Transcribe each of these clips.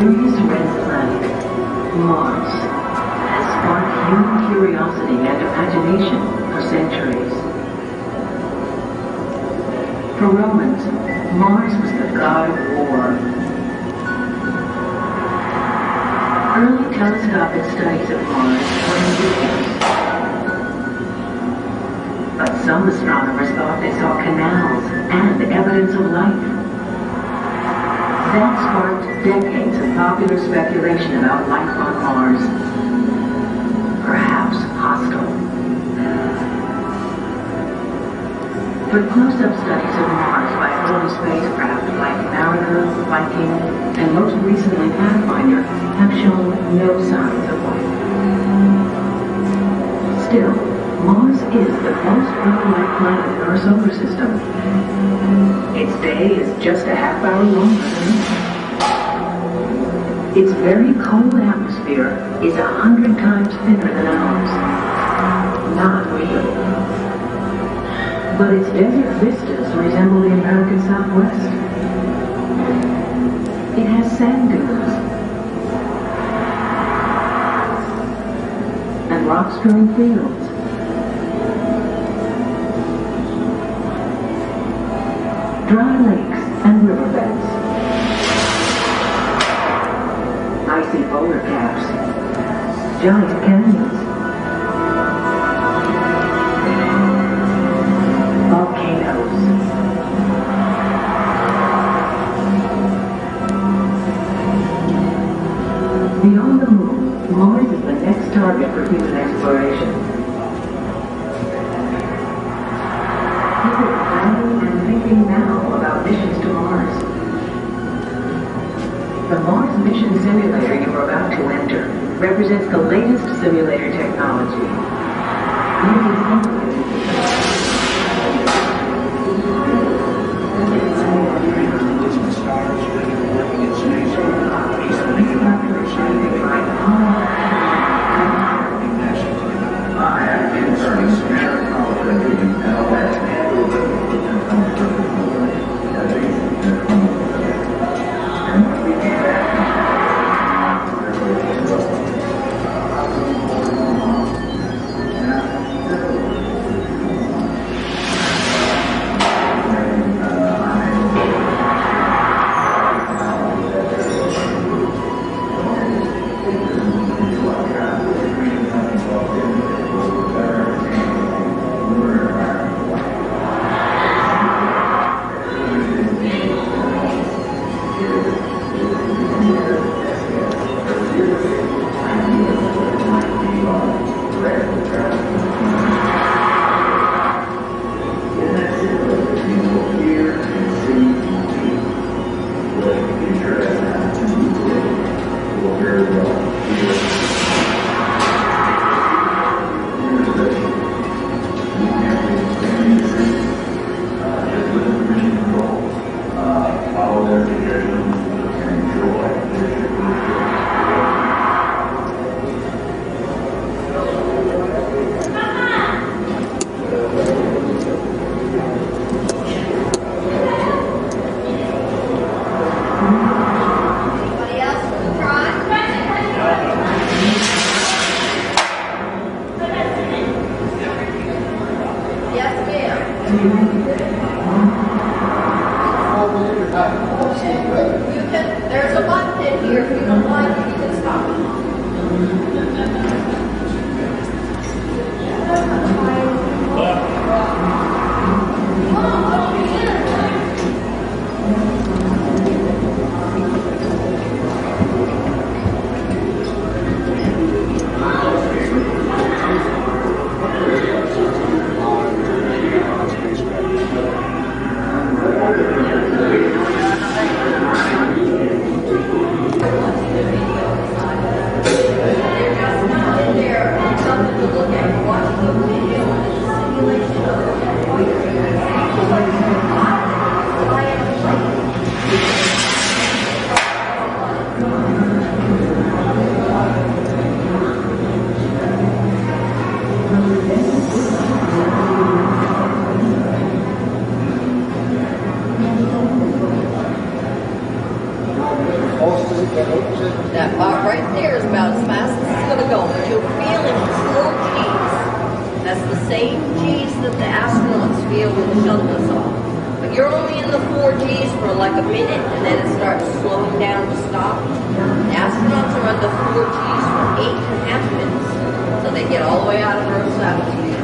mysterious red planet, Mars, has sparked human curiosity and imagination for centuries. For Romans, Mars was the god of war. Early telescopic studies of Mars were ambiguous, but some astronomers thought they saw canals and evidence of life. That sparked decades of popular speculation about life on Mars, perhaps hostile. But close-up studies of Mars by early spacecraft like Mariner, Viking, and most recently Pathfinder have shown no signs of life. Still, Mars is the most Earth-like planet in our solar system. Its day is just a half hour longer than Earth. Its very cold atmosphere is 100 times thinner than ours. Not real. But its desert vistas resemble the American Southwest. It has sand dunes and rock-strewn fields. Dry lakes and riverbeds. Icy polar caps. Giant canyons. Volcanoes. Beyond the moon, Mars is the next target for human exploration. People are planning and thinking now about missions to Mars. The Mars mission simulator you are about to enter represents the latest simulator technology. That bar right there is about as fast as it's going to go, but you're feeling this little G's. That's the same G's that the astronauts feel when the shuttle is off. But you're only in the 4 G's for like a minute, and then it starts slowing down to stop. The astronauts are under 4 G's for 8.5 minutes, so they get all the way out of Earth's atmosphere.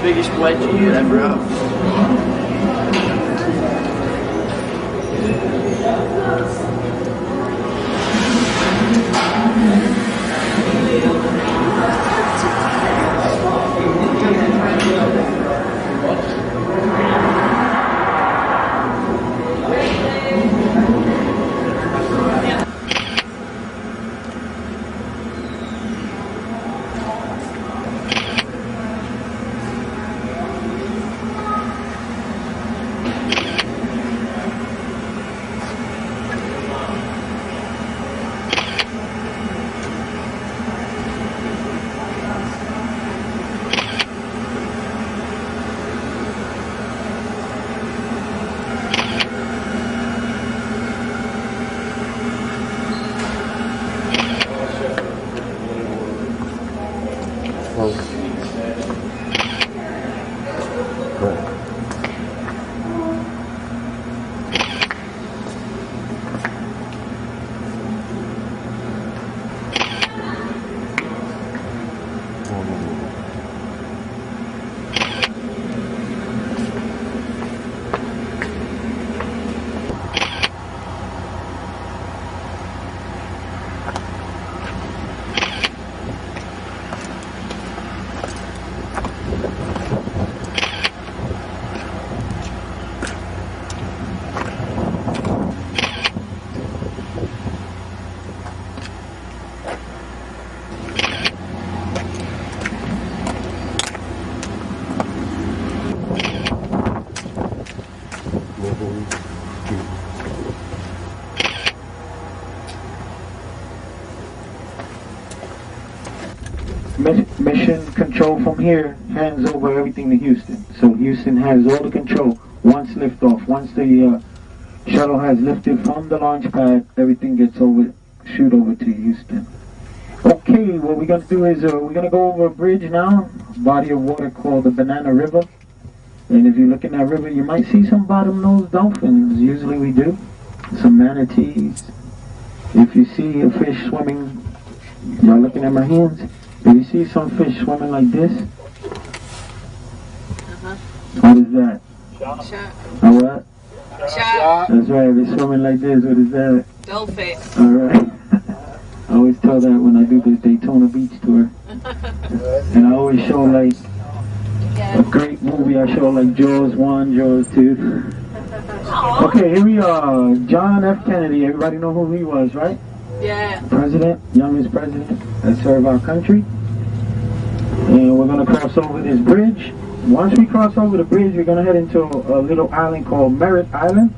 Biggest wedge you ever up. Mission control from here hands over everything to Houston. So Houston has all the control once liftoff. Once the shuttle has lifted from the launch pad, everything gets shoot over to Houston. Okay, what we're going to do is we're going to go over a bridge now, body of water called the Banana River. And if you look in that river, you might see some bottlenose dolphins. Usually we do. Some manatees. If you see a fish swimming, y'all looking at my hands? If you see some fish swimming like this, what is that? Shark. A what? Shark. That's right, they're swimming like this. What is that? Dolphin. Alright. I always tell that when I do the Daytona Beach tour. And I always show like a great movie. I show like Jaws 1, Jaws 2. Okay, here we are. John F. Kennedy. Everybody know who he was, right? Yeah. President, youngest president that served our country. And we're going to cross over this bridge. Once we cross over the bridge, we're going to head into a little island called Merritt Island.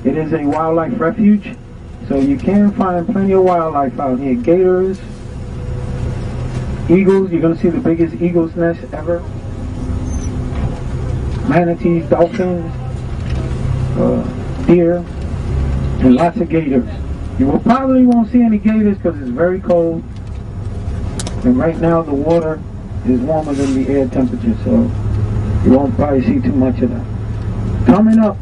It is a wildlife refuge, so you can find plenty of wildlife out here. Gators, eagles. You're going to see the biggest eagle's nest ever. Manatees, dolphins, deer, and lots of gators. You probably won't see any gators because it's very cold. And right now the water is warmer than the air temperature, so you won't probably see too much of that. Coming up,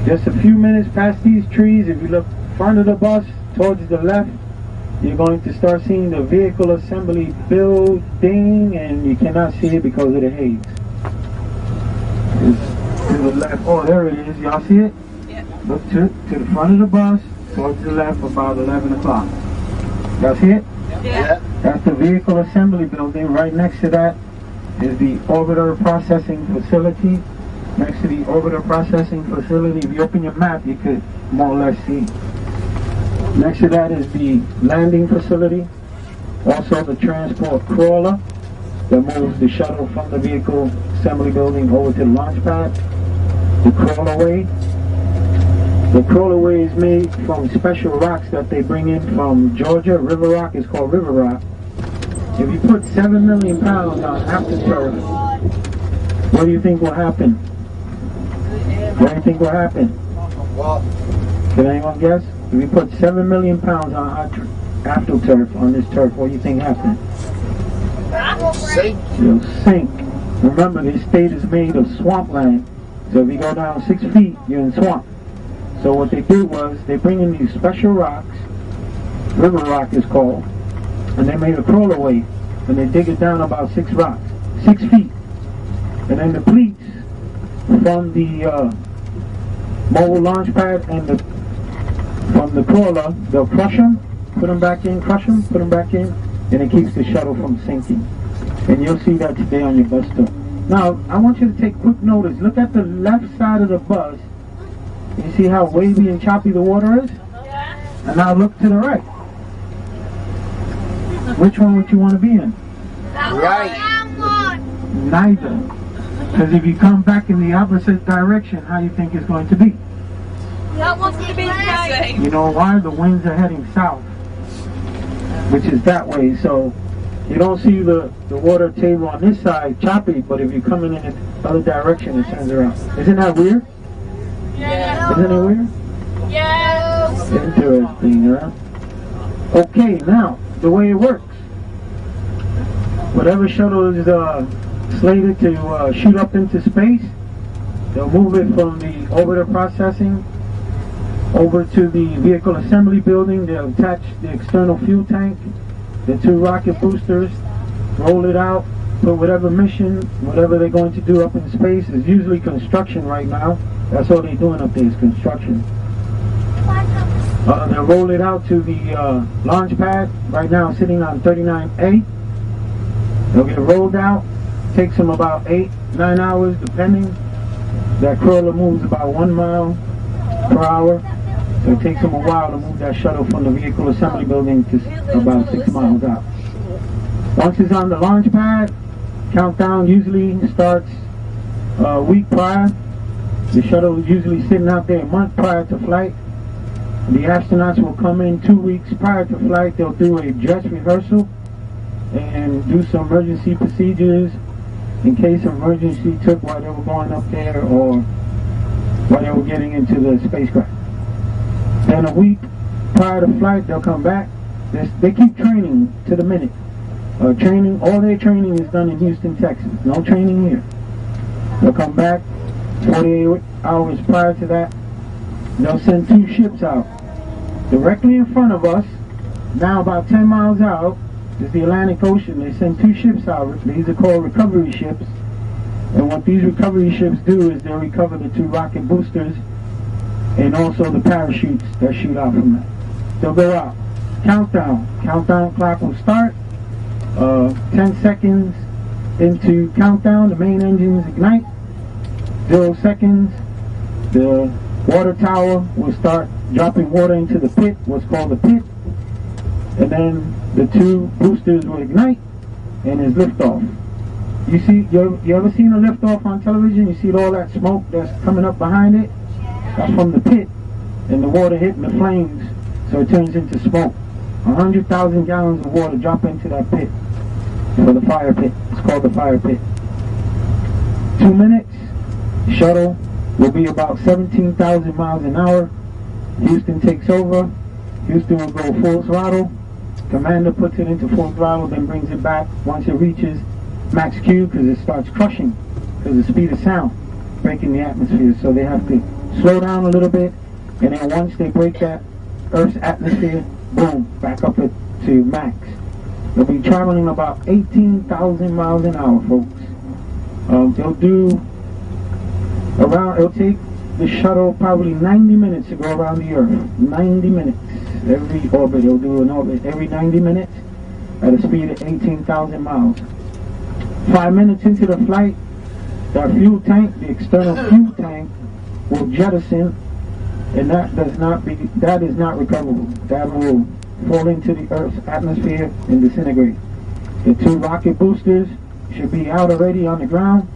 just a few minutes past these trees, if you look front of the bus towards the left, you're going to start seeing the vehicle assembly building, and you cannot see it because of the haze. It's to the left. Oh, there it is. Y'all see it? Yeah. Look to the front of the bus, towards the left, about 11 o'clock. Y'all see it? Yeah. That's the vehicle assembly building. Right next to that is the orbiter processing facility. Next to the orbiter processing facility, if you open your map, you could more or less see. Next to that is the landing facility. Also the transport crawler that moves the shuttle from the vehicle assembly building over to the launch pad. The crawlerway. The crawlerway is made from special rocks that they bring in from Georgia. River rock is called river rock. If you put 7 million pounds on AfterTurf, what do you think will happen? What do you think will happen? What? Can anyone guess? If you put 7 million pounds on AfterTurf, on this turf, what do you think happened? Sink. You'll sink. Remember, this state is made of swampland. So if you go down 6 feet, you're in swamp. So what they did was, they bring in these special rocks, river rock is called, and they made a crawlerway, and they dig it down about 6 feet. And then the cleats from the mobile launch pad and from the crawler, they'll crush them, put them back in, crush them, put them back in, and it keeps the shuttle from sinking. And you'll see that today on your bus tour. Now, I want you to take quick notice. Look at the left side of the bus. You see how wavy and choppy the water is? And now look to the right. Which one would you want to be in? Right. Neither. Because if you come back in the opposite direction, how do you think it's going to be? That wants to be the same. You know why? The winds are heading south, which is that way. So you don't see the water table on this side choppy, but if you're coming in the other direction, it turns around. Isn't that weird? Yeah. Isn't it weird? Yes. Interesting, huh? Okay, now, the way it works. whatever shuttle is slated to shoot up into space, they'll move it from the orbiter processing over to the vehicle assembly building. They'll attach the external fuel tank, the 2 rocket boosters, roll it out, put whatever mission, whatever they're going to do up in space. Is usually construction right now. That's all they're doing up there is construction. They'll roll it out to the launch pad. Right now sitting on 39A. They'll get rolled out. Takes them about 8-9 hours depending. That crawler moves about 1 mile per hour. So it takes them a while to move that shuttle from the vehicle assembly building to about 6 miles out. Once it's on the launch pad, countdown usually starts a week prior. The shuttle is usually sitting out there a month prior to flight. The astronauts will come in 2 weeks prior to flight. They'll do a dress rehearsal and do some emergency procedures in case an emergency took while they were going up there or while they were getting into the spacecraft. Then a week prior to flight, they'll come back. They keep training to the minute. All their training is done in Houston, Texas. No training here. They'll come back 48 hours prior to that. They'll send 2 ships out. Directly in front of us, now about 10 miles out, is the Atlantic Ocean. They send 2 ships out. These are called recovery ships. And what these recovery ships do is they'll recover the 2 rocket boosters and also the parachutes that shoot out from that. They'll go out. Countdown. Countdown clock will start. 10 seconds into countdown, the main engines ignite. 0 seconds, the water tower will start dropping water into the pit, what's called the pit. And then the 2 boosters will ignite and is liftoff. You ever seen a liftoff on television? You see all that smoke that's coming up behind it? That's from the pit and the water hitting the flames, so it turns into smoke. 100,000 gallons of water drop into that pit for the fire pit. It's called the fire pit. 2 minutes, shuttle will be about 17,000 miles an hour. Houston takes over. Houston will go full throttle. Commander puts it into full throttle, then brings it back once it reaches max Q, because it starts crushing because of the speed of sound, breaking the atmosphere. So they have to slow down a little bit, and then once they break that Earth's atmosphere, boom, back up to max. They'll be traveling about 18,000 miles an hour, folks. It'll take the shuttle probably 90 minutes to go around the Earth. 90 minutes. Every orbit, they'll do an orbit every 90 minutes at a speed of 18,000 miles. 5 minutes into the flight, that fuel tank, the external fuel tank, will jettison, and that is not recoverable. That will fall into the Earth's atmosphere and disintegrate. The 2 rocket boosters should be out already on the ground,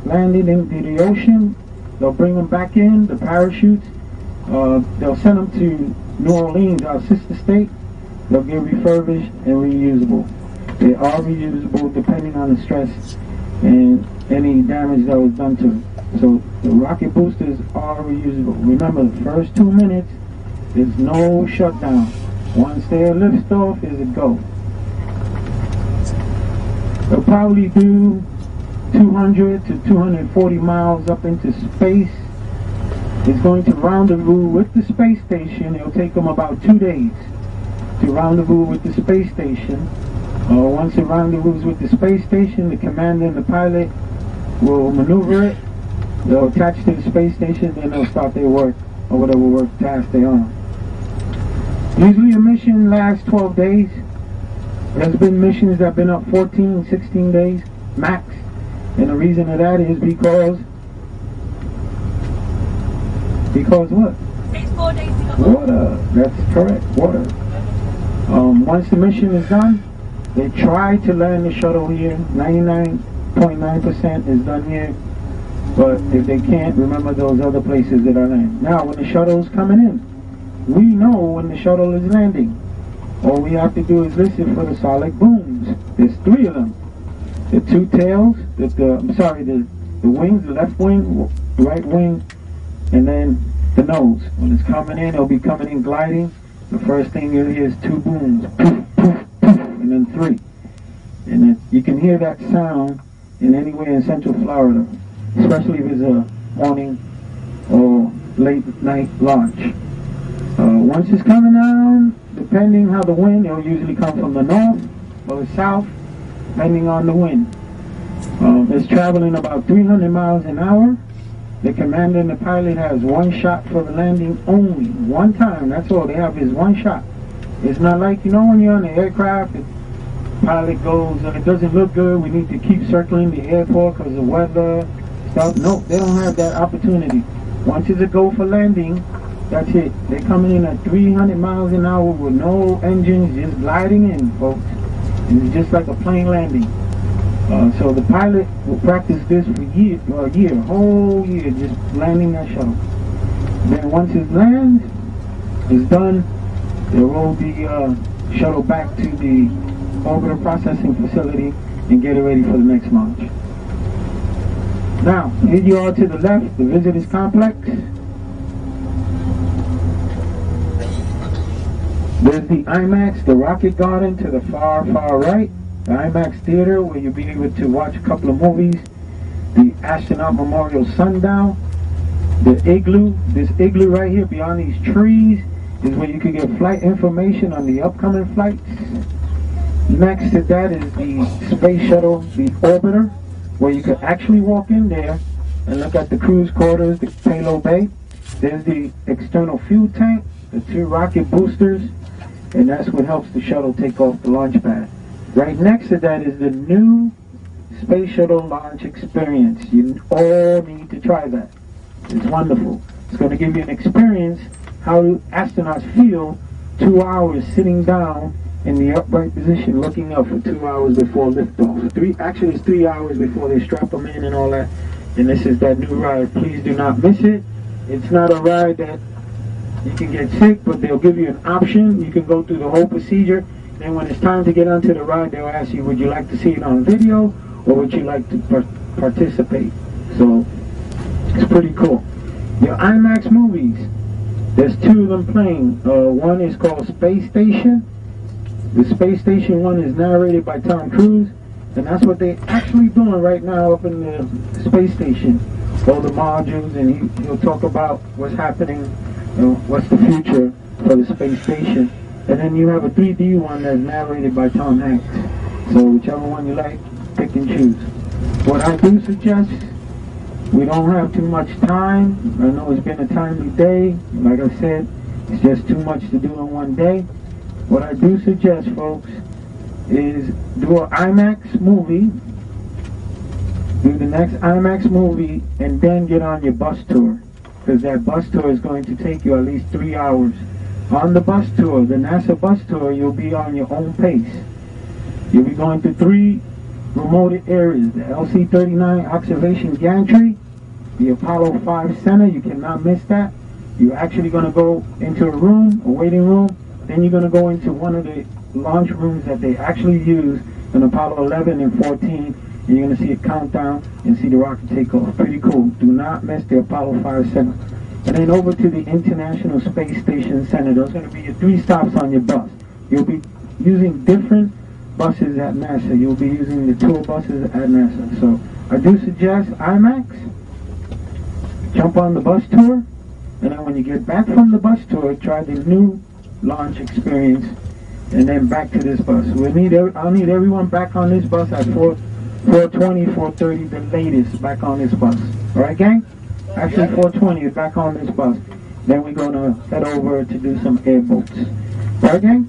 landed into the ocean. They'll bring them back in, the parachutes. They'll send them to New Orleans, our sister state. They'll get refurbished and reusable. They are reusable depending on the stress and any damage that was done to them. So the rocket boosters are reusable. Remember, the first 2 minutes, there's no shutdown. Once they're liftoff, is a go. They'll probably do 200 to 240 miles up into space. It's going to rendezvous with the space station. It'll take them about 2 days to rendezvous with the space station. Once it rendezvous with the space station, the commander and the pilot will maneuver it. They'll attach to the space station, then they'll start their work, or whatever work task they're on. Usually a mission lasts 12 days. There's been missions that have been up 14, 16 days, max. And the reason of that is because what? Takes 4 days to go. Water. That's correct, water. Once the mission is done, they try to land the shuttle here. 99.9% is done here. But if they can't, remember those other places that are landing. Now, when the shuttle is coming in, we know when the shuttle is landing. All we have to do is listen for the solid booms. There's 3 of them. The 2 tails, the wings, the left wing, the right wing, and then the nose. When it's coming in, it'll be coming in gliding. The first thing you'll hear is 2 booms, poof, poof, poof, and then 3. And then you can hear that sound in anywhere in Central Florida, especially if it's a morning or late night launch. Once it's coming down, depending how the wind, it'll usually come from the north or the south, depending on the wind. It's traveling about 300 miles an hour. The commander and the pilot has one shot for the landing only. One time, that's all they have is one shot. It's not like, you know, when you're on the aircraft, the pilot goes, it doesn't look good, we need to keep circling the airport because of weather, stuff. Nope, they don't have that opportunity. Once it's a go for landing, that's it. They're coming in at 300 miles an hour with no engines, just gliding in, folks. And it's just like a plane landing. So the pilot will practice this for a whole year, just landing that shuttle. Then once it lands, it's done, they'll roll the shuttle back to the orbital processing facility and get it ready for the next launch. Now, here you are to the left, the visitors complex. There's the IMAX, the Rocket Garden to the far, far right. The IMAX Theater, where you'll be able to watch a couple of movies. The Astronaut Memorial Sundown. The igloo, this igloo right here beyond these trees, is where you can get flight information on the upcoming flights. Next to that is the space shuttle, the orbiter, where you can actually walk in there and look at the cruise quarters, the payload bay. There's the external fuel tank, the 2 rocket boosters, and that's what helps the shuttle take off the launch pad. Right next to that is the new Space Shuttle Launch Experience. You all need to try that. It's wonderful. It's going to give you an experience how astronauts feel 2 hours sitting down in the upright position looking up for 2 hours before liftoff. Actually, it's 3 hours before they strap them in and all that. And this is that new ride. Please do not miss it. It's not a ride that you can get sick, but they'll give you an option. You can go through the whole procedure. And when it's time to get onto the ride, they'll ask you, would you like to see it on video or would you like to participate? So it's pretty cool. Your IMAX movies, there's 2 of them playing. One is called Space Station. The Space Station one is narrated by Tom Cruise, and that's what they're actually doing right now up in the space station. All the modules, and he'll talk about what's happening, what's the future for the space station. And then you have a 3D one that's narrated by Tom Hanks. So whichever one you like, pick and choose. What I do suggest, we don't have too much time. I know it's been a timely day. Like I said, it's just too much to do in one day. What I do suggest, folks, is do an IMAX movie, do the next IMAX movie, and then get on your bus tour. Because that bus tour is going to take you at least 3 hours. On the bus tour, the NASA bus tour, you'll be on your own pace. You'll be going to 3 remote areas. The LC-39 observation gantry, the Apollo 5 center, you cannot miss that. You're actually going to go into a room, a waiting room. Then you're going to go into one of the launch rooms that they actually use in Apollo 11 and 14. And you're going to see a countdown and see the rocket take off. Pretty cool. Do not miss the Apollo 5 center. And then over to the International Space Station Center. Those are going to be your 3 stops on your bus. You'll be using different buses at NASA. You'll be using the tour buses at NASA. So I do suggest IMAX. Jump on the bus tour. And then when you get back from the bus tour, try the new launch experience. And then back to this bus. I'll need everyone back on this bus at 4:20, 4:30, the latest, back on this bus. All right, gang? Actually, 4:20 is back on this bus. Then we're going to head over to do some airboats. Right, gang?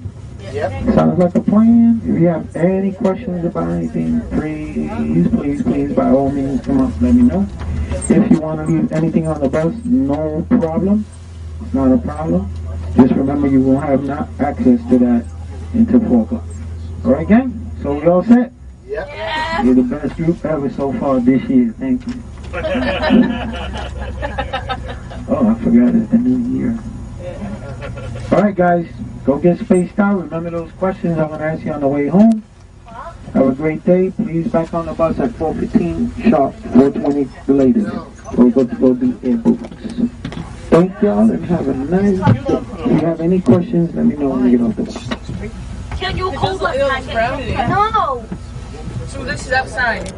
Yep. Sounds like a plan. If you have any questions about anything, please, by all means, come up, let me know. If you want to leave anything on the bus, no problem. It's not a problem. Just remember you will have not access to that until 4 o'clock. All right, gang? So we all set? Yep. You're the best group ever so far this year. Thank you. Oh, I forgot it's the new year. Alright guys, go get spaced out. Remember those questions I'm going to ask you on the way home. Have a great day. Please back on the bus at 4:15 sharp, 4:20 the latest. We're going to go do airboats. Thank y'all and have a nice day. If you have any questions, let me know when you get off the bus. Can you hold up? No. So this is outside.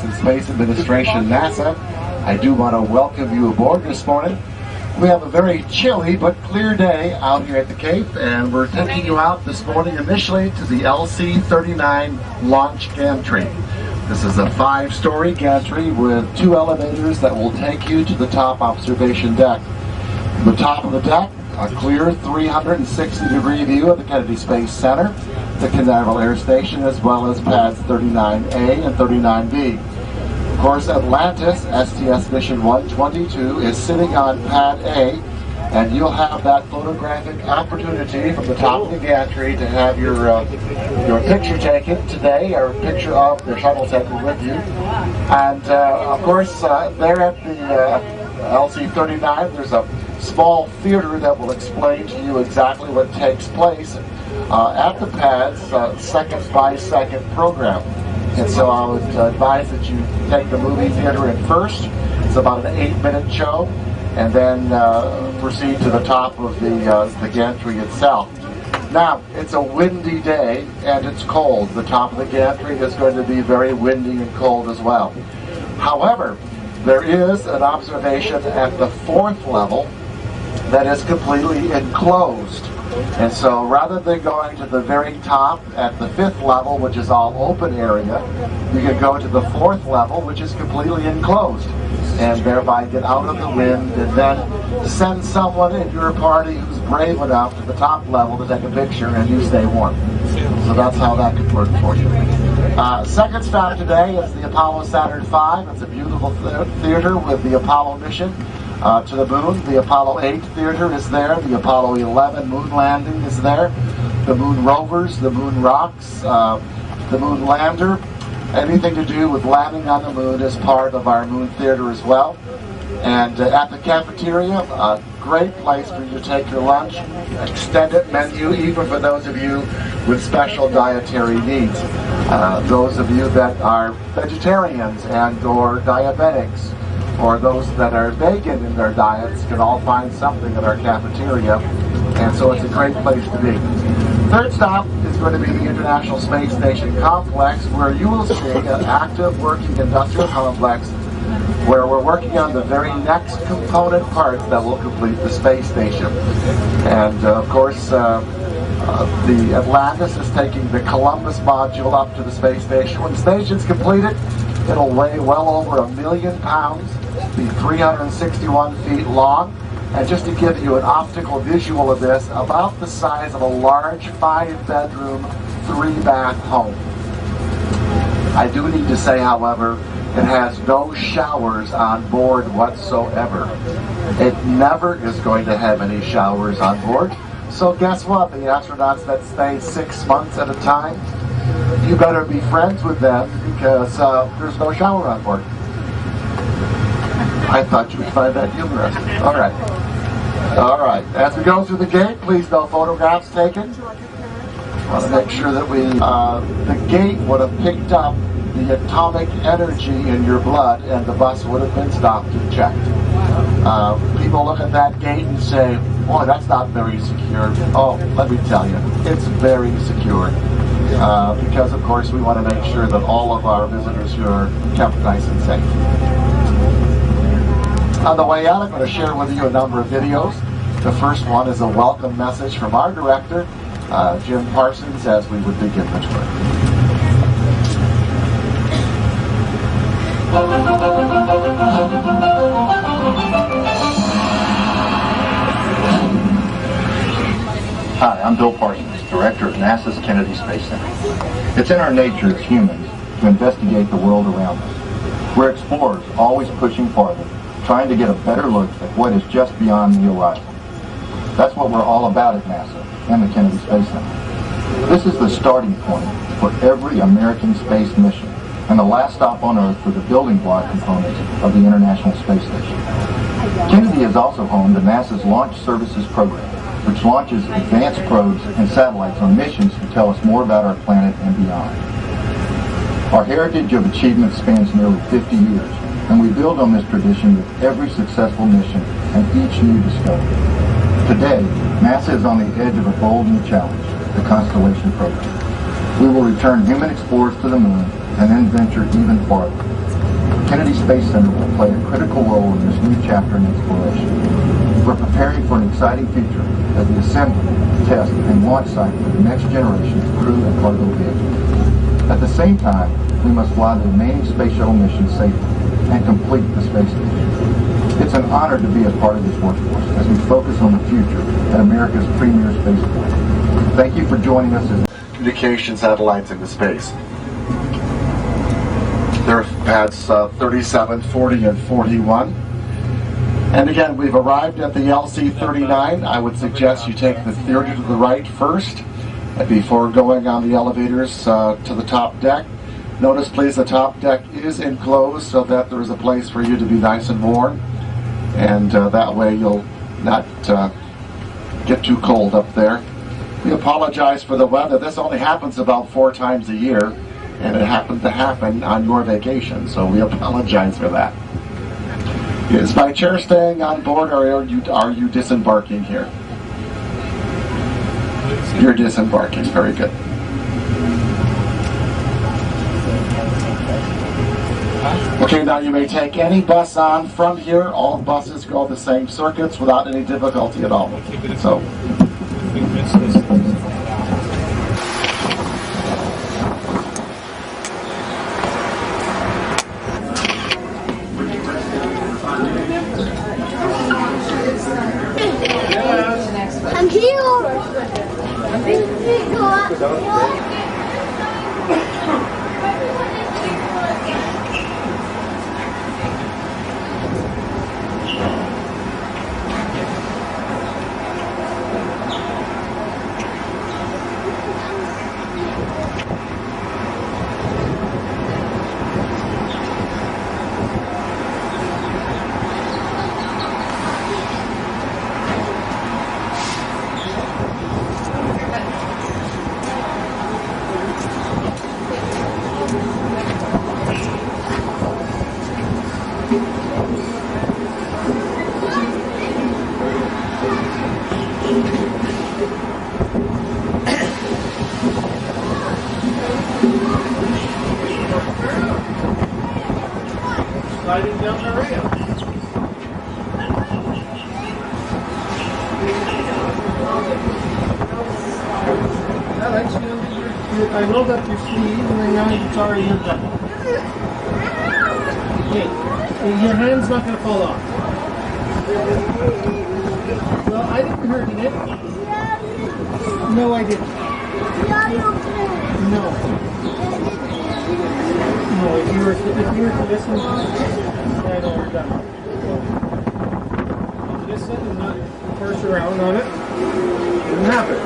And Space Administration, NASA. I do want to welcome you aboard this morning. We have a very chilly but clear day out here at the Cape, and we're taking you out this morning initially to the LC-39 launch gantry. This is a 5-story gantry with 2 elevators that will take you to the top observation deck. The top of the deck, a clear 360-degree view of the Kennedy Space Center, the Canaveral Air Station, as well as pads 39A and 39B. Of course, Atlantis, STS Mission 122, is sitting on pad A, and you'll have that photographic opportunity from the top of the gantry to have your picture taken today, or a picture of the shuttle taken with you. And of course, there at the LC-39, there's a small theater that will explain to you exactly what takes place at the pad's second-by-second program. And so I would advise that you take the movie theater in first. It's about an 8-minute show, and then proceed to the top of the gantry itself. Now, it's a windy day, and it's cold. The top of the gantry is going to be very windy and cold as well. However, there is an observation at the 4th level that is completely enclosed. And so rather than going to the very top at the 5th level, which is all open area, you can go to the 4th level, which is completely enclosed, and thereby get out of the wind and then send someone in your party who's brave enough to the top level to take a picture, and you stay warm. So that's how that could work for you. Second stop today is the Apollo Saturn V. It's a beautiful theater with the Apollo mission to the moon. The Apollo 8 theater is there. The Apollo 11 moon landing is there. The moon rovers, the moon rocks, the moon lander. Anything to do with landing on the moon is part of our moon theater as well. And at the cafeteria, a great place for you to take your lunch. Extended menu, even for those of you with special dietary needs. Those of you that are vegetarians and or diabetics, or those that are vegan in their diets can all find something at our cafeteria, and so it's a great place to be. Third stop is going to be the International Space Station Complex, where you will see an active working industrial complex where we're working on the very next component parts that will complete the space station. And of course, the Atlantis is taking the Columbus module up to the space station. When the station's completed, it'll weigh well over 1 million pounds, be 361 feet long, and just to give you an optical visual of this, about the size of a large 5-bedroom, 3-bath home. I do need to say, however, it has no showers on board whatsoever. It never is going to have any showers on board. So guess what? The astronauts that stay 6 months at a time, you better be friends with them because there's no shower on board. I thought you would find that humorous. All right. All right. As we go through the gate, please no photographs taken. I want to make sure that the gate would have picked up the atomic energy in your blood and the bus would have been stopped and checked. People look at that gate and say, boy, that's not very secure. Oh, let me tell you, it's very secure. Because, of course, we want to make sure that all of our visitors here are kept nice and safe. On the way out, I'm going to share with you a number of videos. The first one is a welcome message from our director, Jim Parsons, as we would begin the tour. Hi, I'm Bill Parsons, Director of NASA's Kennedy Space Center. It's in our nature as humans to investigate the world around us. We're explorers, always pushing farther, trying to get a better look at what is just beyond the horizon. That's what we're all about at NASA and the Kennedy Space Center. This is the starting point for every American space mission and the last stop on Earth for the building block components of the International Space Station. Kennedy is also home to NASA's Launch Services Program, which launches advanced probes and satellites on missions to tell us more about our planet and beyond. Our heritage of achievement spans nearly 50 years, and we build on this tradition with every successful mission and each new discovery. Today, NASA is on the edge of a bold new challenge, the Constellation program. We will return human explorers to the moon and then venture even farther. Kennedy Space Center will play a critical role in this new chapter in exploration. We're preparing for an exciting future as the assembly, test, and launch site for the next generation of crew and cargo vehicles. At the same time, we must fly the remaining space shuttle mission safely and complete the space station. It's an honor to be a part of this workforce as we focus on the future at America's premier spaceport. Thank you for joining us as communication satellites into space. There are pads 37, 40, and 41. And again, we've arrived at the LC-39. I would suggest you take the theater to the right first before going on the elevators to the top deck. Notice, please, the top deck is enclosed so that there is a place for you to be nice and warm. And that way you'll not get too cold up there. We apologize for the weather. This only happens about 4 times a year, and it happened to happen on your vacation, so we apologize for that. Is my chair staying on board, or are you disembarking here? You're disembarking. Very good. Okay, now you may take any bus on from here. All buses go the same circuits without any difficulty at all. So. I'm here. Alex, I know that you sneeze and now it's already done. Okay, your hand's not going to fall off. Well, I didn't hurt it. No, I didn't. No. No, if you were to listen, I know we're done. Listen and not force around on it. Didn't happen.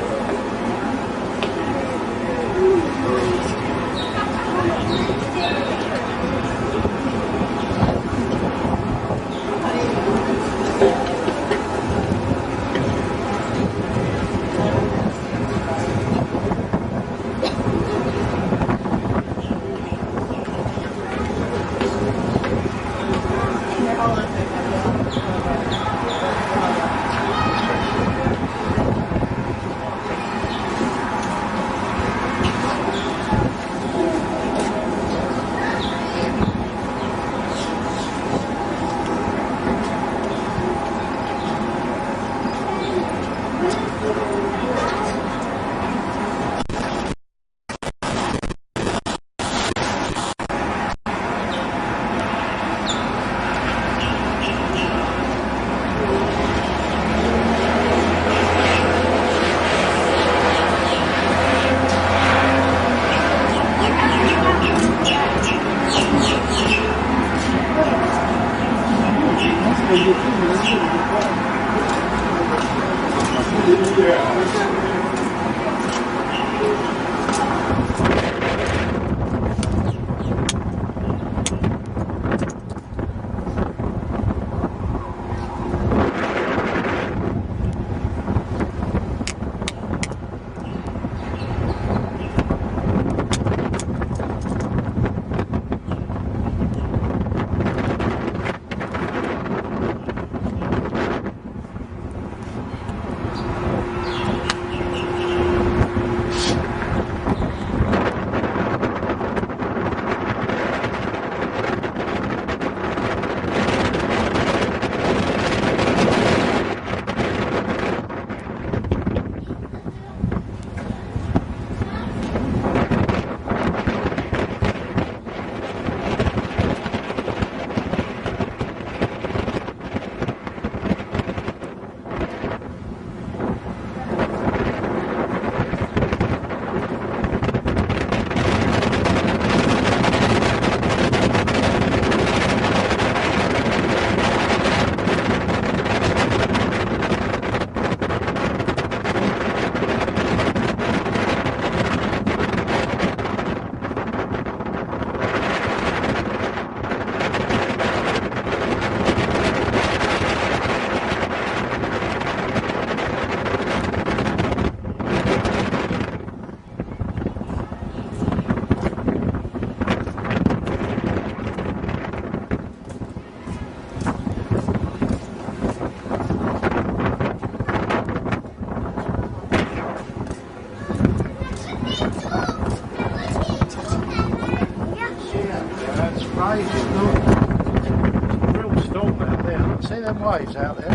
See them waves out there?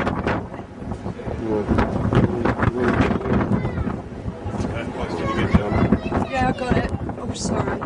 Yeah, I got it. Oh, sorry.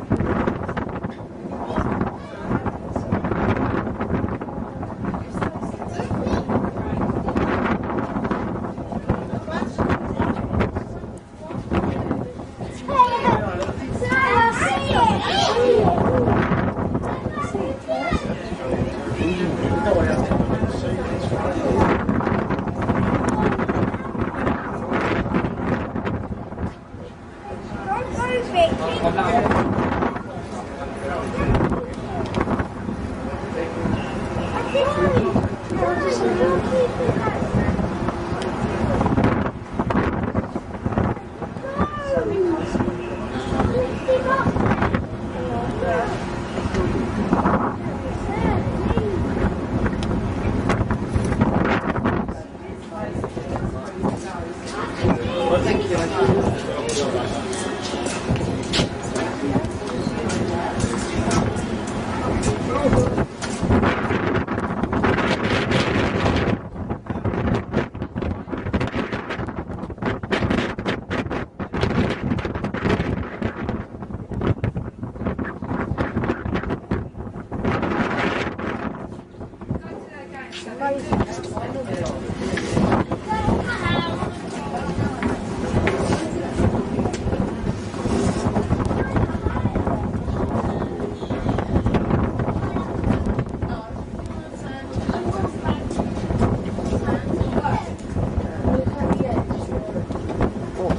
Oh,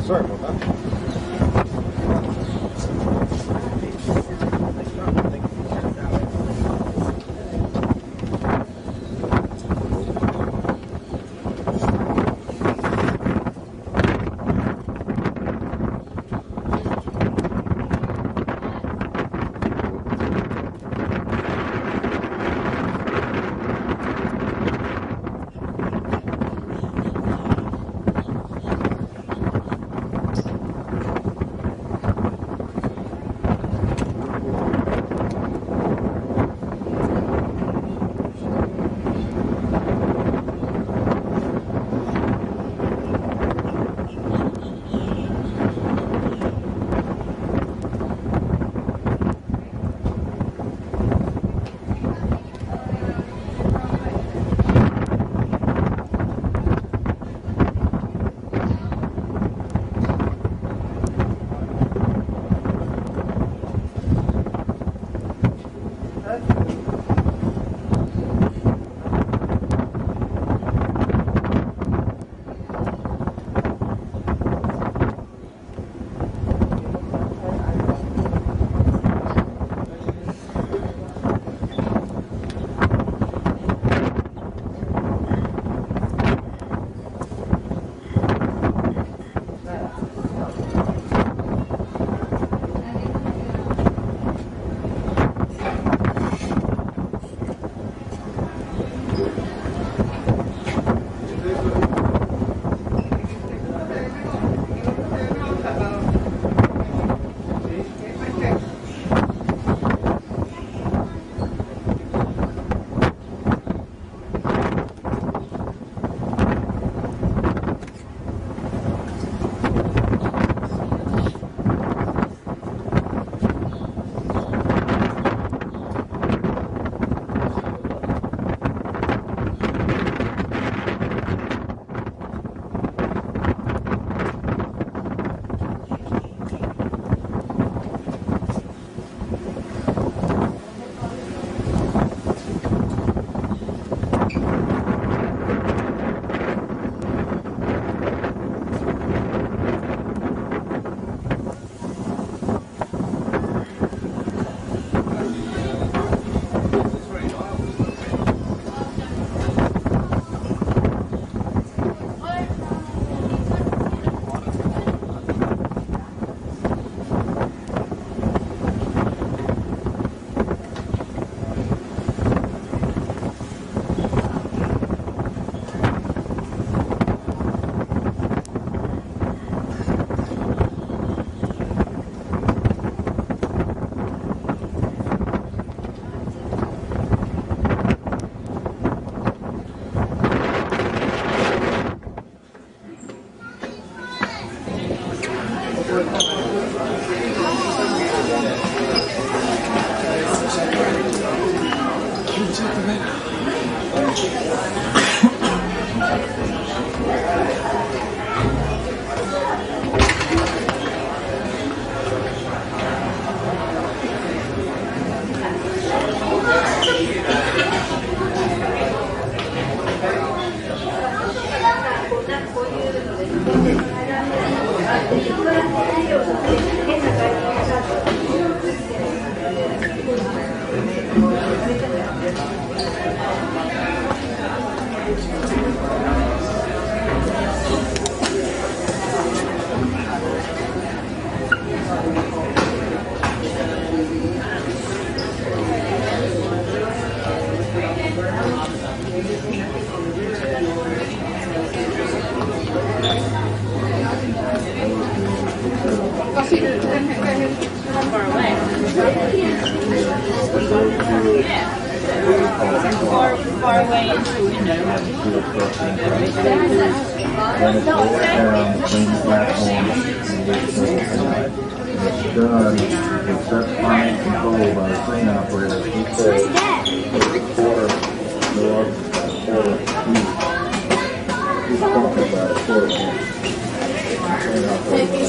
sorry about that.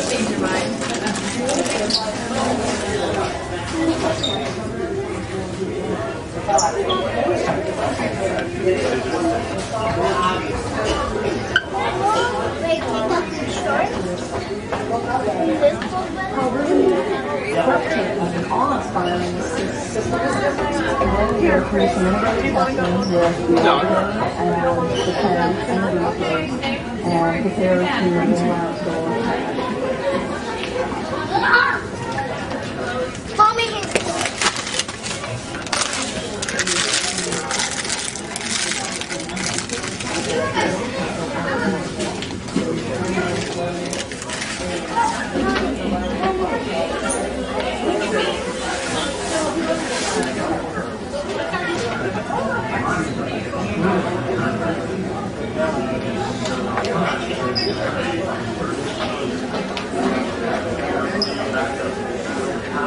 Change your mind.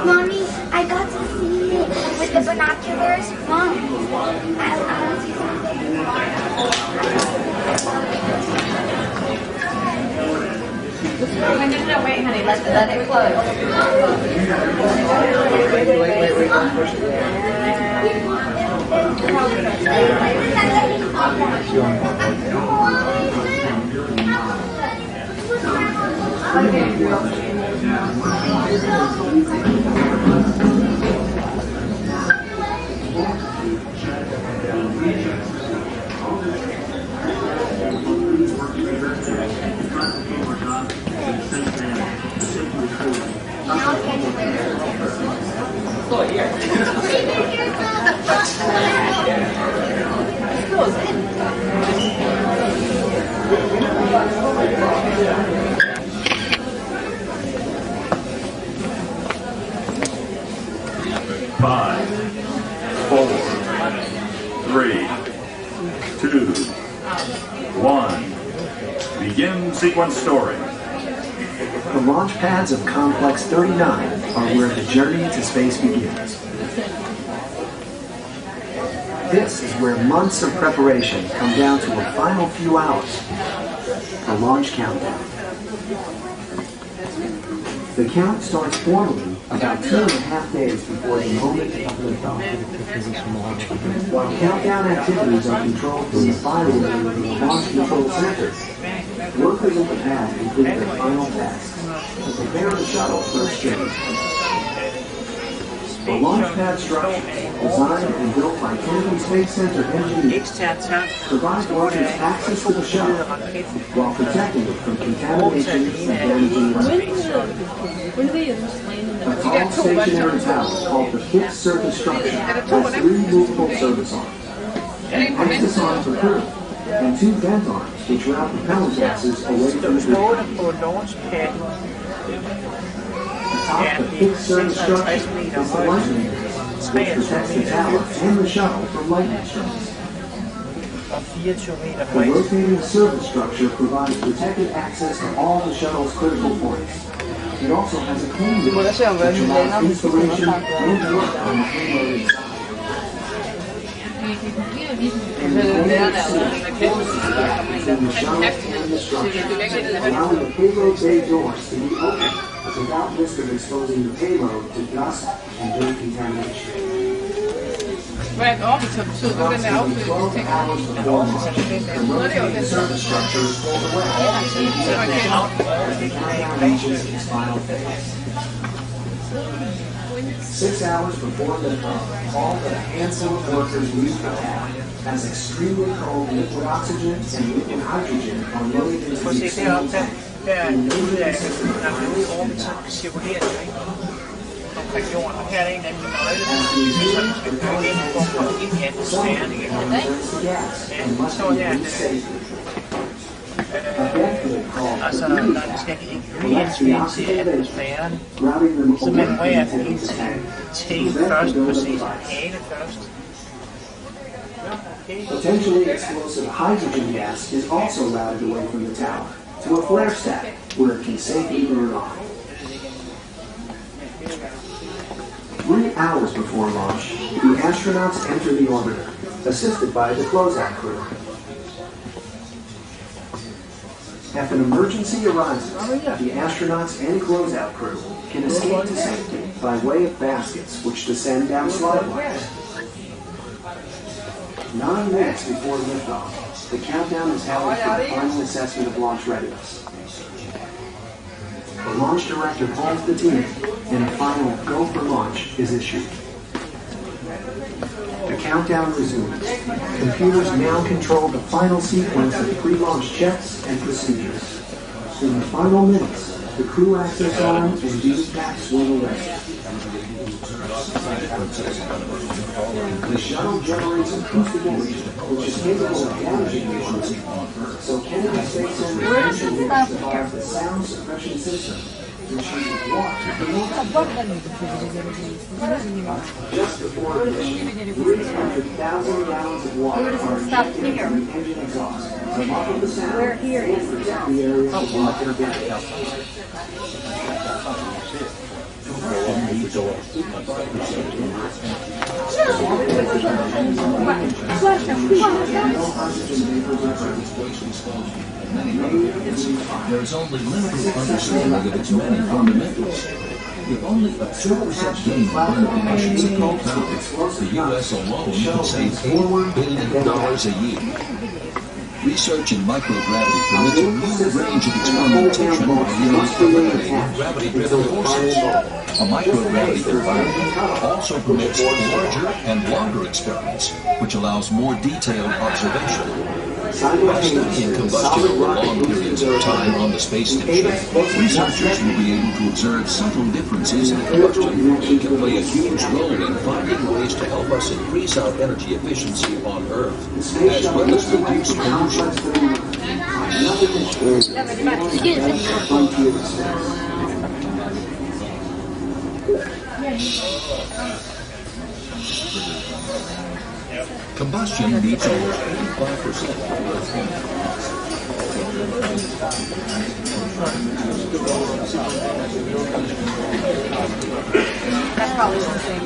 Mommy, I got to see it with the binoculars. Mom, I want to see something. No, wait, honey, let it close. Five, 4, 3, 2, 1. Begin sequence story. The launch pads of Complex 39 are where the journey to space begins. This is where months of preparation come down to a final few hours. The launch countdown. The count starts formally about 2.5 days before the moment of liftoff. While countdown activities are controlled from the fire wing of the launch control center, workers at the pad complete their final tasks to prepare the shuttle for its journey. The launch pad structure, designed and built by Kennedy Space Center engineers, provides workers access to the shuttle while protecting it from contamination and damaging weapons. A tall stationary tower called the fixed surface structure has 3 movable service arms, an access arm for crew, and 2 vent arms which route propellant gases away from the crew. Atop the fixed surface structure is the lightning base, which protects the tower and the shuttle from lightning strikes. The rotating service structure provides protected access to all the shuttle's critical points. It also has a clean room, which allows installation and work on the preloaded side. And the payload between the shuttle and the structure, allowing the payload bay doors to be open without risk of exposing the payload to dust and dirt contamination. Approximately 12 hours before launch, the rotating service structure is pulled away as the countdown reaches its final phase. 6 hours before liftoff, all but a handful of workers leave the pad as extremely cold liquid oxygen and liquid hydrogen are loaded into the external tank. Altså, der skal ikke reinspire til atmosfæren, så man rører hele tiden tape først, præcis, hale først. Potentially explosive hydrogen gas is also routed away from the tower to a flare stack where it can safely burn off. 3 hours before launch, the astronauts enter the orbiter, assisted by the closeout crew. If an emergency arises, the astronauts and closeout crew can escape to safety by way of baskets which descend down slide lines. 9 minutes before liftoff, the countdown is held for the final assessment of launch readiness. The launch director calls the team, and a final go for launch is issued. The countdown resumes. Computers now control the final sequence of pre-launch checks and procedures. In the final minutes, the crew access arm and duty packs will arrest. The shuttle generates acoustic energy, which is capable of damaging the Earth. So Kennedy Space Center develops the sound suppression system, which uses water. Just before ignition, 300,000 gallons of water are injected into the engine exhaust to muffle the sound and protect the area of water damage. There is only limited understanding of its many fundamentals. With only a 2% gain in burn emissions of power, the U.S. alone can save $8 billion a year. Research in microgravity permits a new range of experimentation by eliminating gravity-driven forces. A microgravity environment also permits larger and longer experiments, which allows more detailed observation. By studying combustion over long periods of time on the space station, researchers will be able to observe subtle differences in combustion that can play a huge role in finding ways to help us increase our energy efficiency on Earth, as well as reduce pollution. Combustion needs almost 85% of Earth's energy. That's probably the same.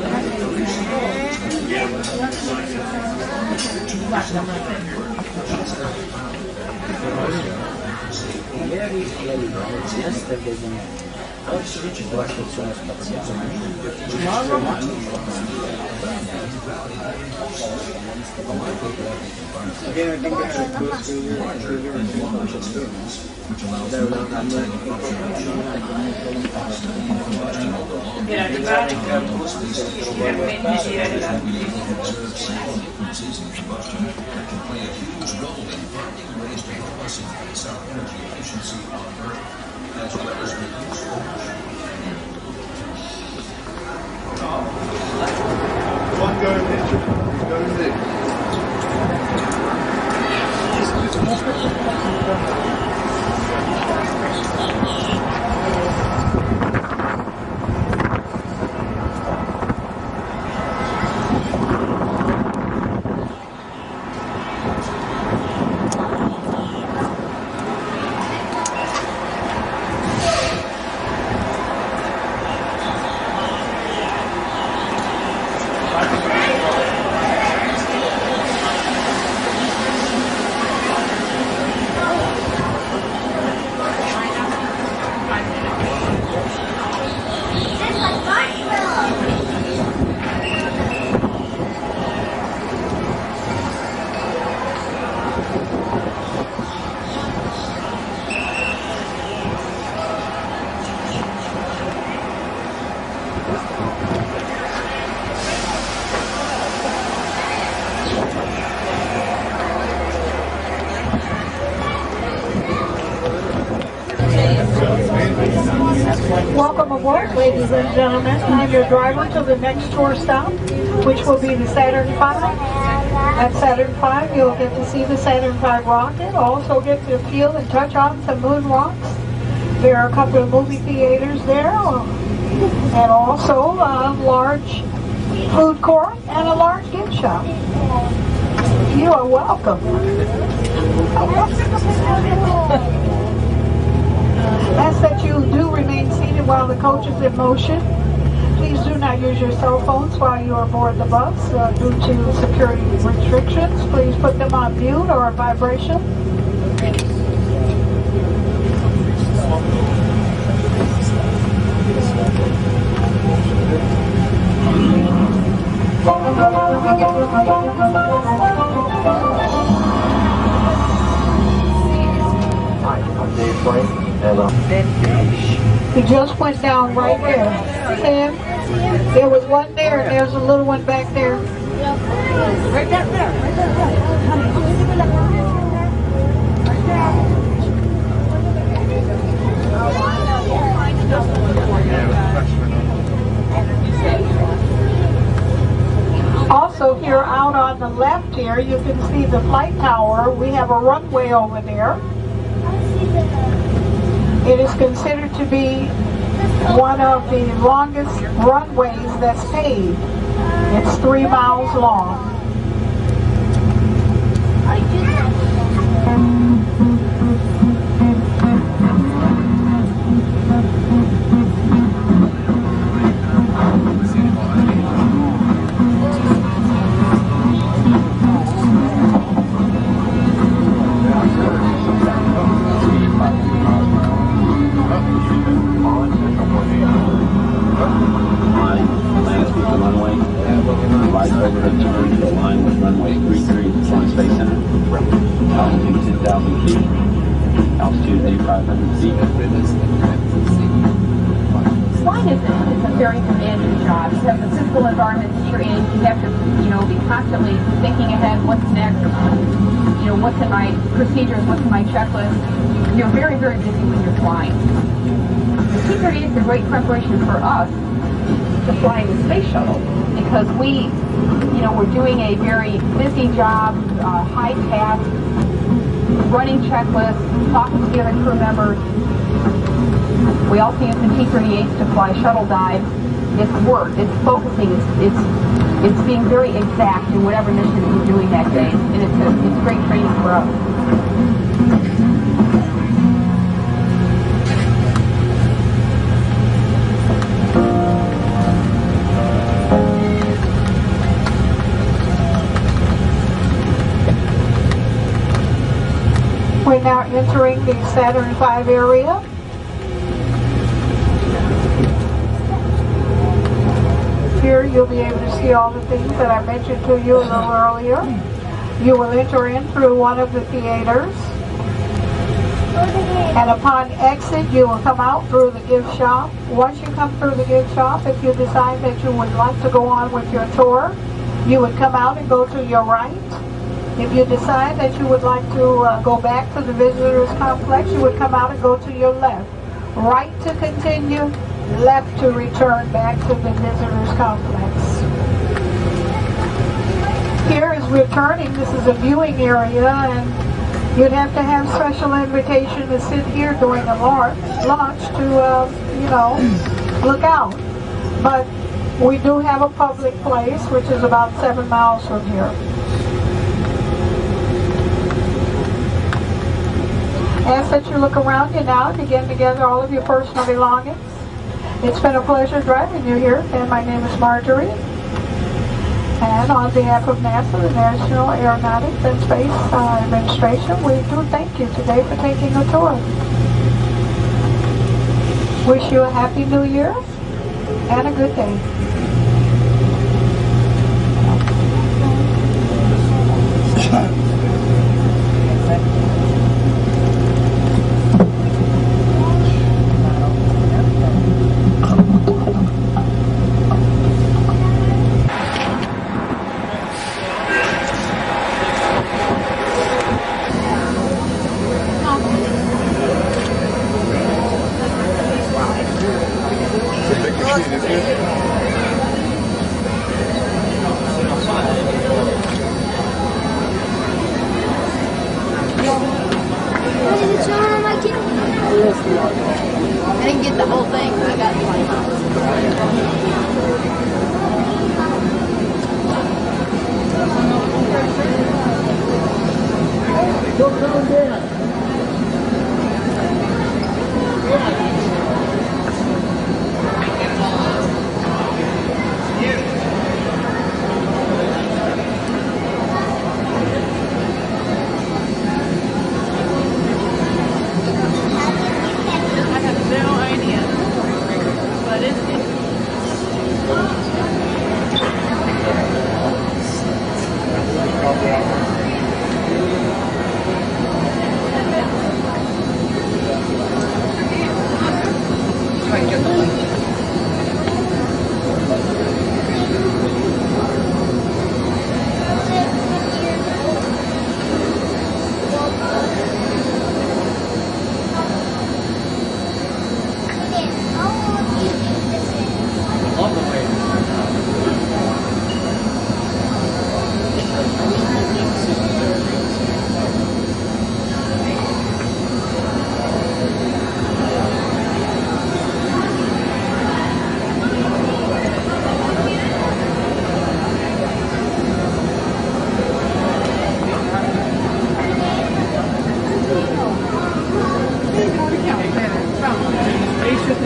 Welcome aboard, ladies and gentlemen. I'm your driver to the next tour stop, which will be the Saturn V. At Saturn V, you'll get to see the Saturn V rocket, also get to feel and touch on some moonwalks. There are a couple of movie theaters there, and also a large food court and a large gift shop. You are welcome. Ask that you do remain seated while the coach is in motion. please do not use your cell phones while you are aboard the bus due to security restrictions. Please put them on mute or vibration. Hi, I'm Dave Frank, and He just went down right there. Tim, there was one there and there's a little one back there. Right there. Also here out on the left here, you can see the flight tower. We have a runway over there. It is considered to be one of the longest runways that's paved. It's 3 miles long. Flying is a very demanding job. You have the physical environment that you're in. You have to, be constantly thinking ahead, what's next, what's in my procedures, what's in my checklist. You're very, very busy when you're flying. The T-38 is a great preparation for us to fly the space shuttle because we're doing a very busy job, high task, running checklists, talking to the other crew members. We also use the T-38s to fly shuttle dives. It's work, it's focusing, it's being very exact in whatever mission that you're doing that day, and it's great training for us. We're now entering the Saturn V area. Here you'll be able to see all the things that I mentioned to you a little earlier. You will enter in through one of the theaters. And upon exit, you will come out through the gift shop. Once you come through the gift shop, if you decide that you would like to go on with your tour, you would come out and go to your right. If you decide that you would like to go back to the visitors complex, you would come out and go to your left. Right to continue, left to return back to the visitors complex. Here is returning. This is a viewing area, and you'd have to have special invitation to sit here during the launch to, look out. But we do have a public place, which is about 7 miles from here. Ask that you look around you now to get together all of your personal belongings. It's been a pleasure driving you here, and my name is Marjorie. And on behalf of NASA, the National Aeronautics and Space Administration, we do thank you today for taking a tour. Wish you a happy new year and a good day. I didn't get the whole thing, but I got 20 miles. Go down there.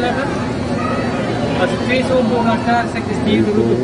11. Als je twee zo'n boven elkaar zet, is het heel goed.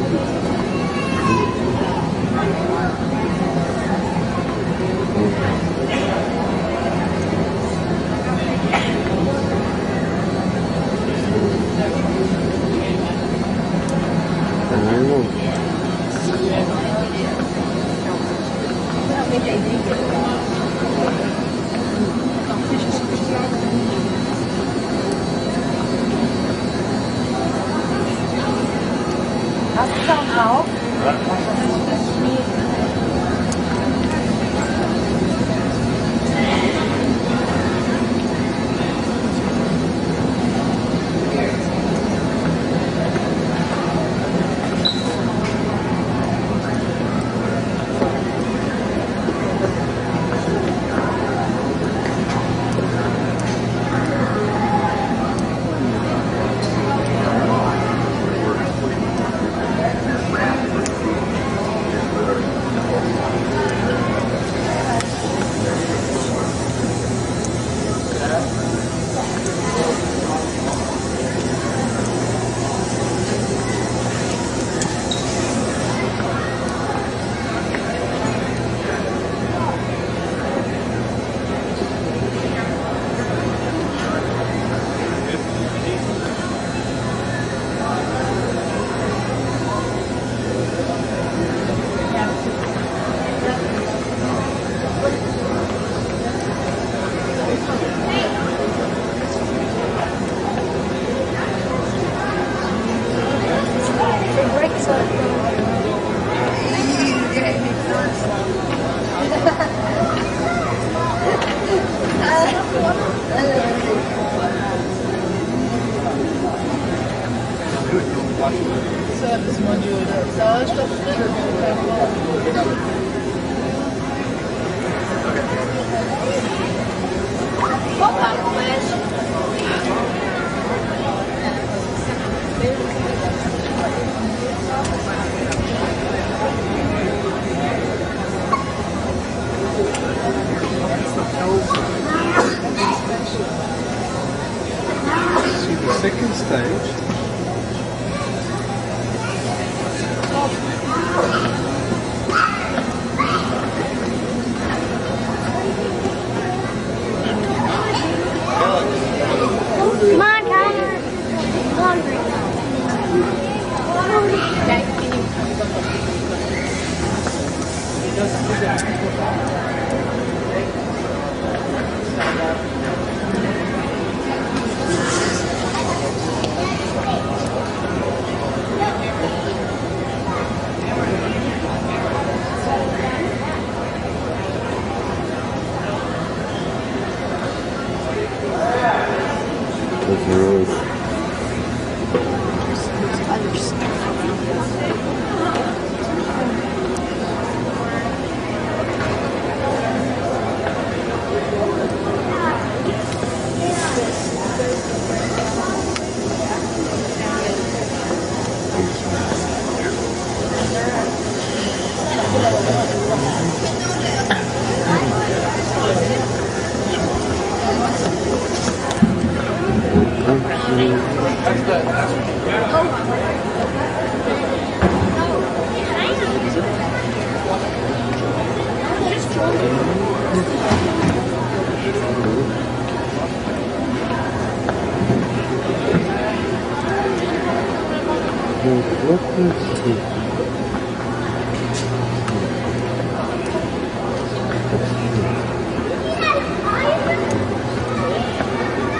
Second stage. Come on, Connor.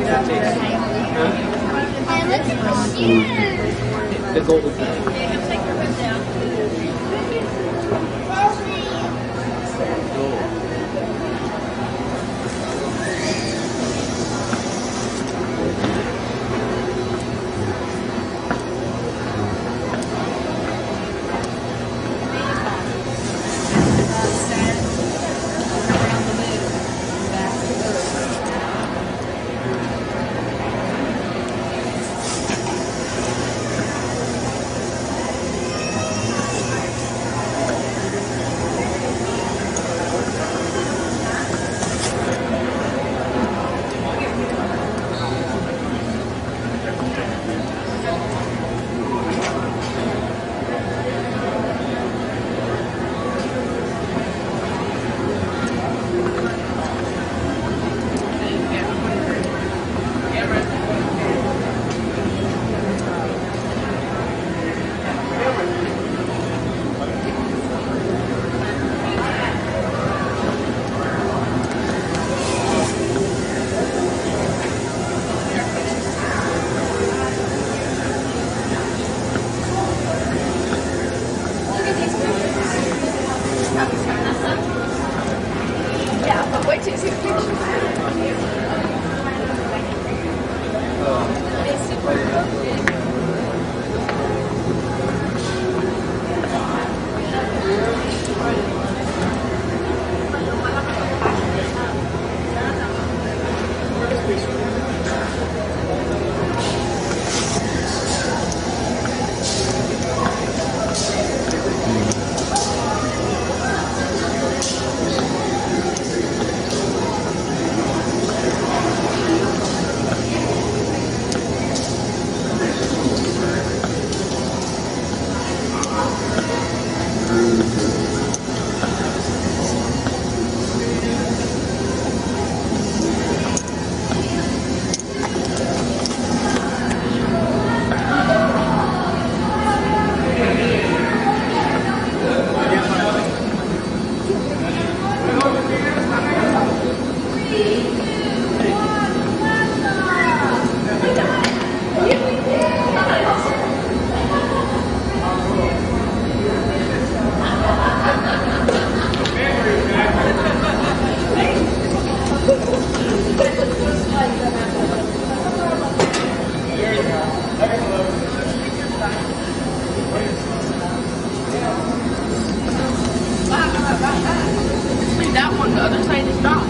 And look at the shoes. The golden. That one, the other side is not.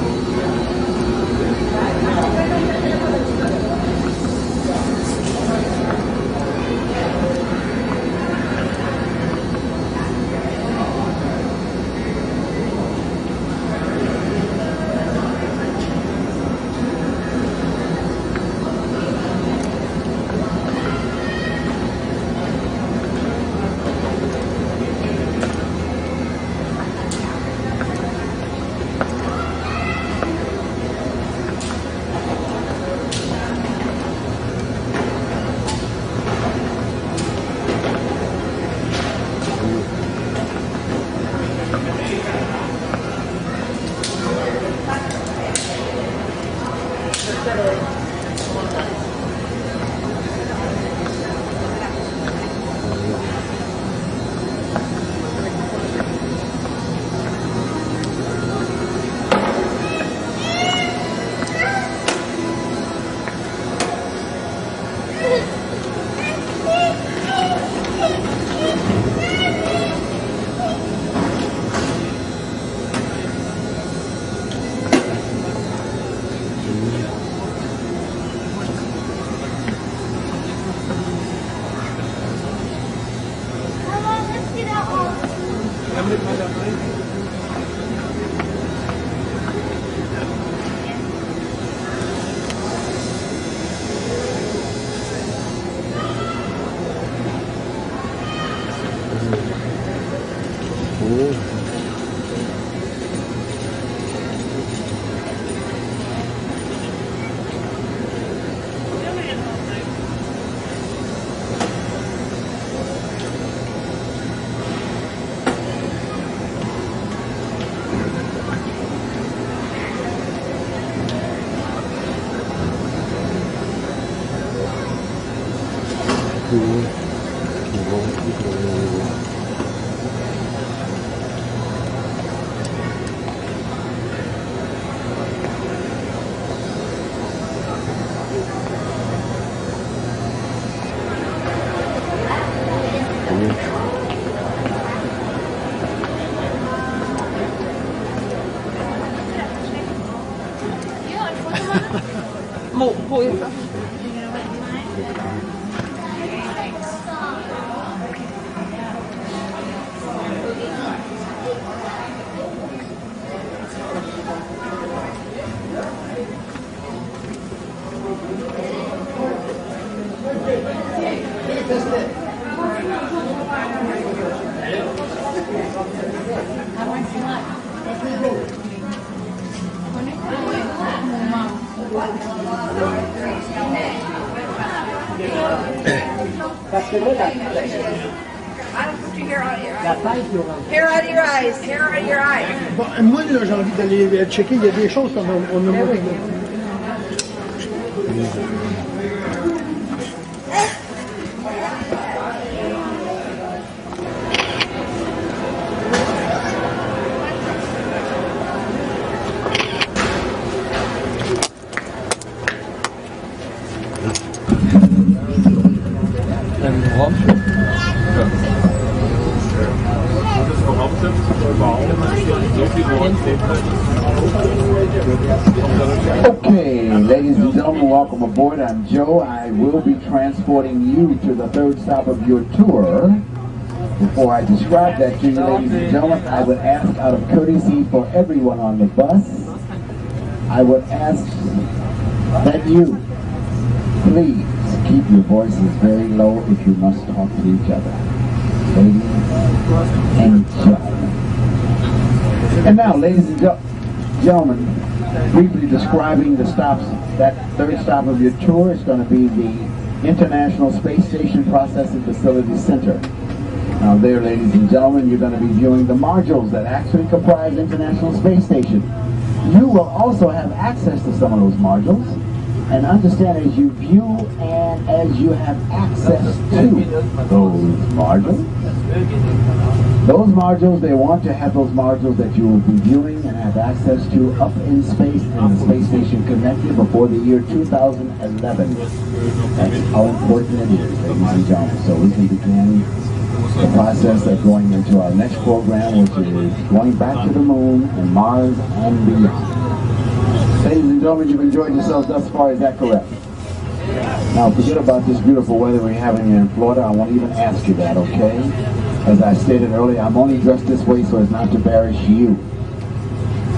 Hair out of your eyes. Hair out of your eyes. Bon, moi, là, j'ai envie d'aller checker. Il y a des choses qu'on a montré. Okay, ladies and gentlemen, welcome aboard. I'm Joe. I will be transporting you to the third stop of your tour. Before I describe that to you, ladies and gentlemen, I would ask out of courtesy for everyone on the bus, I would ask that you please keep your voices very low if you must talk to each other. Ladies and gentlemen. And now, ladies and gentlemen, briefly describing the stops, that third stop of your tour is going to be the International Space Station Processing Facility Center. Now there, ladies and gentlemen, you're going to be viewing the modules that actually comprise International Space Station. You will also have access to some of those modules, and understand as you view and as you have access to those modules, they want to have those modules that you will be viewing and have access to up in space and the space station connected before the year 2011. That's how important it is, ladies and gentlemen. So we can begin the process of going into our next program, which is going back to the moon and Mars and beyond. Ladies and gentlemen, you've enjoyed yourselves thus far, is that correct? Now forget about this beautiful weather we're having here in Florida. I won't even ask you that, okay? As I stated earlier, I'm only dressed this way so as not to embarrass you.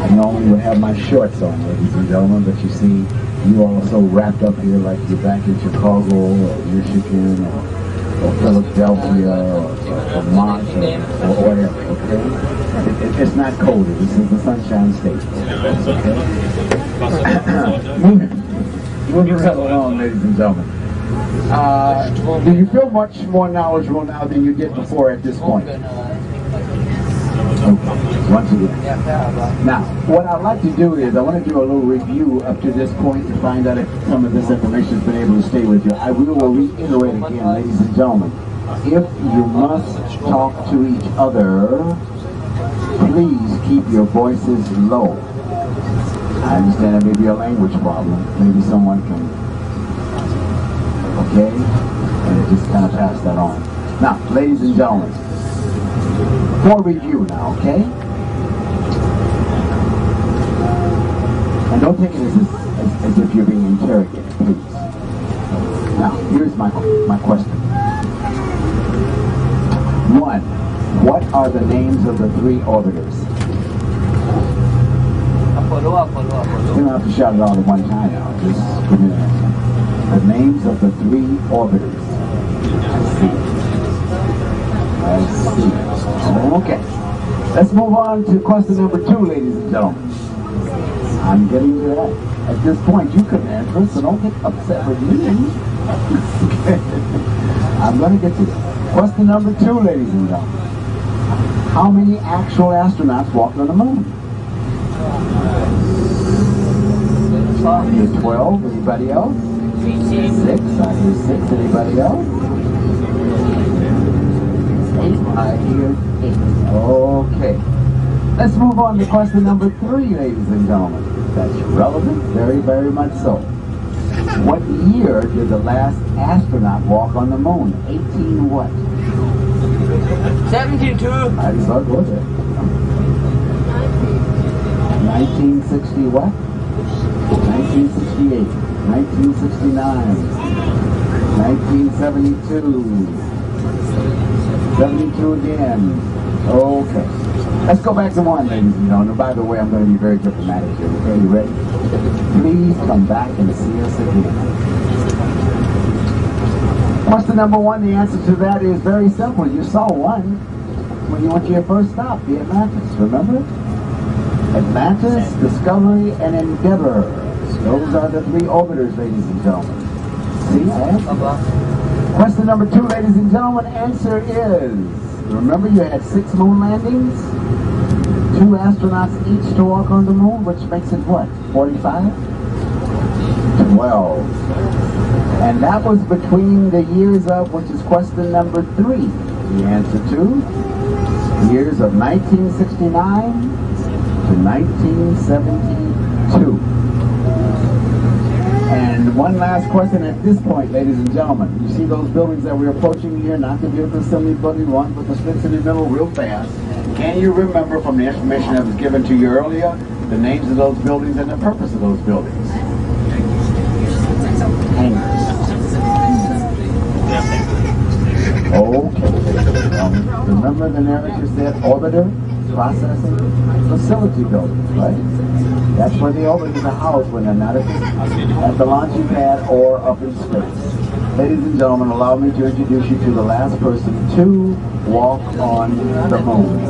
I normally would have my shorts on, ladies and gentlemen, but you see, you all are so wrapped up here like you're back in Chicago or Michigan or Philadelphia or Vermont or whatever, okay? It's not cold. This is the Sunshine State, okay? Moving right along, ladies and gentlemen. Do you feel much more knowledgeable now than you did before at this point? Okay, once again. Now, what I'd like to do is I want to do a little review up to this point to find out if some of this information has been able to stay with you. I will reiterate again, ladies and gentlemen, if you must talk to each other, please keep your voices low. I understand there may be a language problem. Maybe someone can, okay? And just kind of pass that on. Now, ladies and gentlemen, for review now, okay? And don't take it as if you're being interrogated, please. Now, here's my question. 1. What are the names of the 3 orbiters? You don't have to shout it all at one time now. Just give me the answer. The names of the 3 orbiters. I see. Okay. Let's move on to question number 2, ladies and gentlemen. I'm getting to that. At this point, you couldn't answer it, so don't get upset with me. Okay. I'm going to get to that. Question number 2, ladies and gentlemen. How many actual astronauts walked on the moon? I hear 12. Anybody else? 6. I hear 6. Anybody else? 8. I hear 8. Okay. Let's move on to question number 3, ladies and gentlemen. That's relevant, very, very much so. What year did the last astronaut walk on the moon? 18 what? 72. Might as well go there. 1960 what? 1960 1968, 1969, 1972, 72 again. Okay. Let's go back to one, ladies and gentlemen. By the way, I'm going to be very diplomatic here. Okay, you ready? Please come back and see us again. Question number one, the answer to that is very simple. You saw one when you went to your first stop, the Atlantis, remember? Atlantis, Discovery, and Endeavor. Those are the three orbiters, ladies and gentlemen. See, I answered. Question number two, ladies and gentlemen, answer is, remember you had 6 moon landings? 2 astronauts each to walk on the moon, which makes it what, 45? 12. And that was between the years of, which is question number 3. The answer to, years of 1969 to 1972. And one last question at this point, ladies and gentlemen. You see those buildings that we're approaching here, not the vehicle assembly building, one with the splits in the middle real fast. Can you remember from the information that was given to you earlier, the names of those buildings and the purpose of those buildings? Hangars. Okay. Remember the narrator said orbiter, processing, facility buildings, right? That's where the orbiters are housed when they're not at the launching pad or up in space. Ladies and gentlemen, allow me to introduce you to the last person to walk on the moon.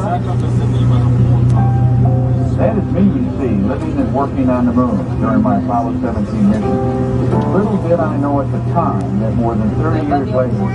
That is me, you see, living and working on the moon during my Apollo 17 mission. Little did I know at the time that more than 30 years later,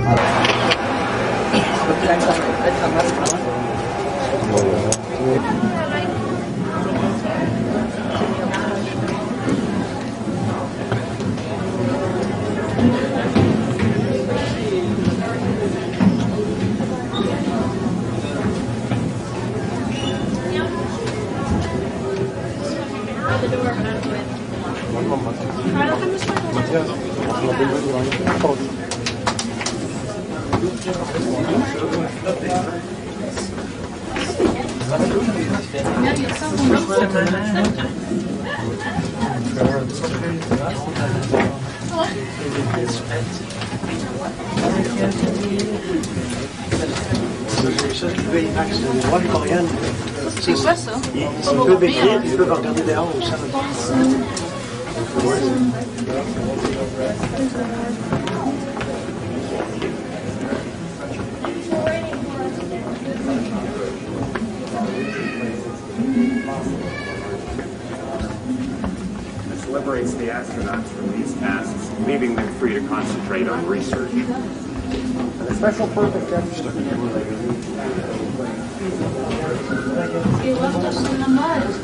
C'est quoi ça? Ils peuvent écrire, ils peuvent regarder dehors au salon. This liberates the astronauts from these tasks, leaving them free to concentrate on research. And a special purpose extra. You left us in the mud.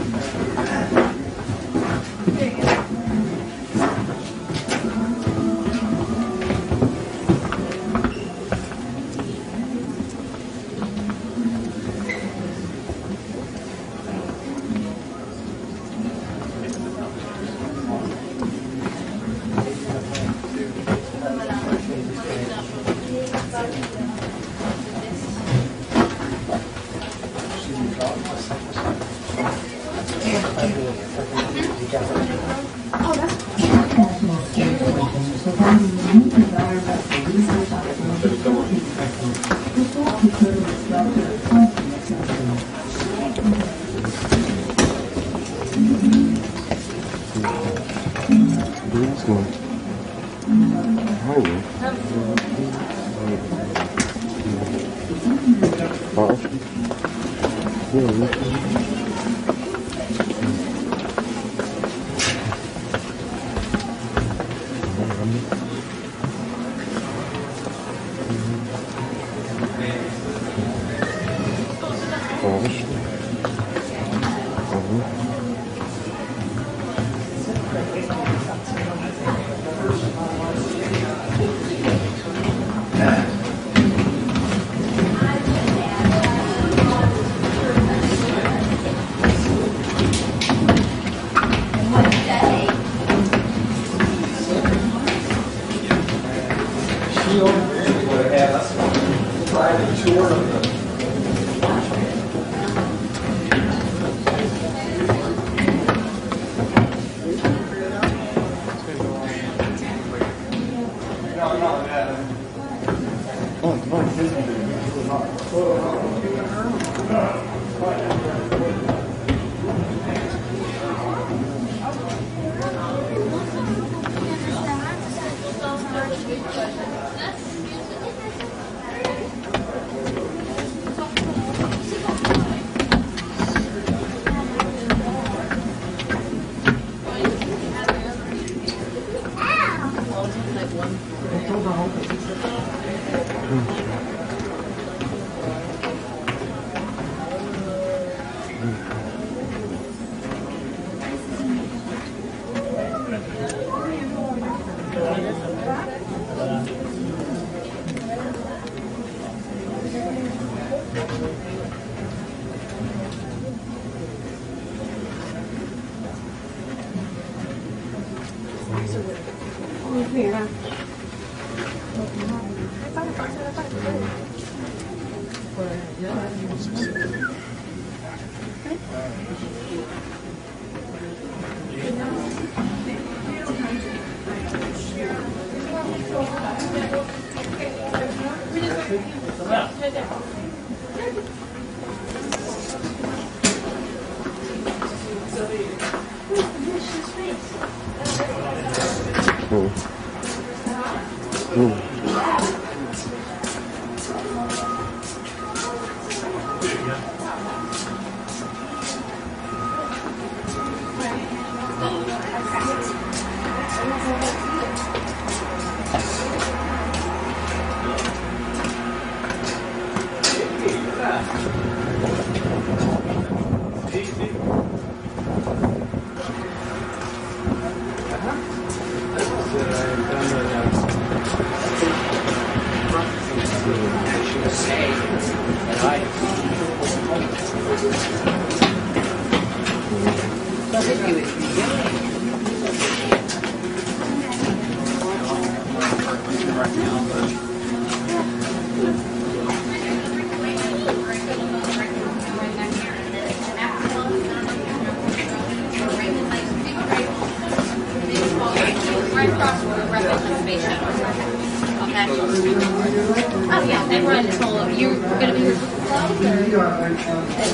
Oh yeah, they run this whole. You're gonna be so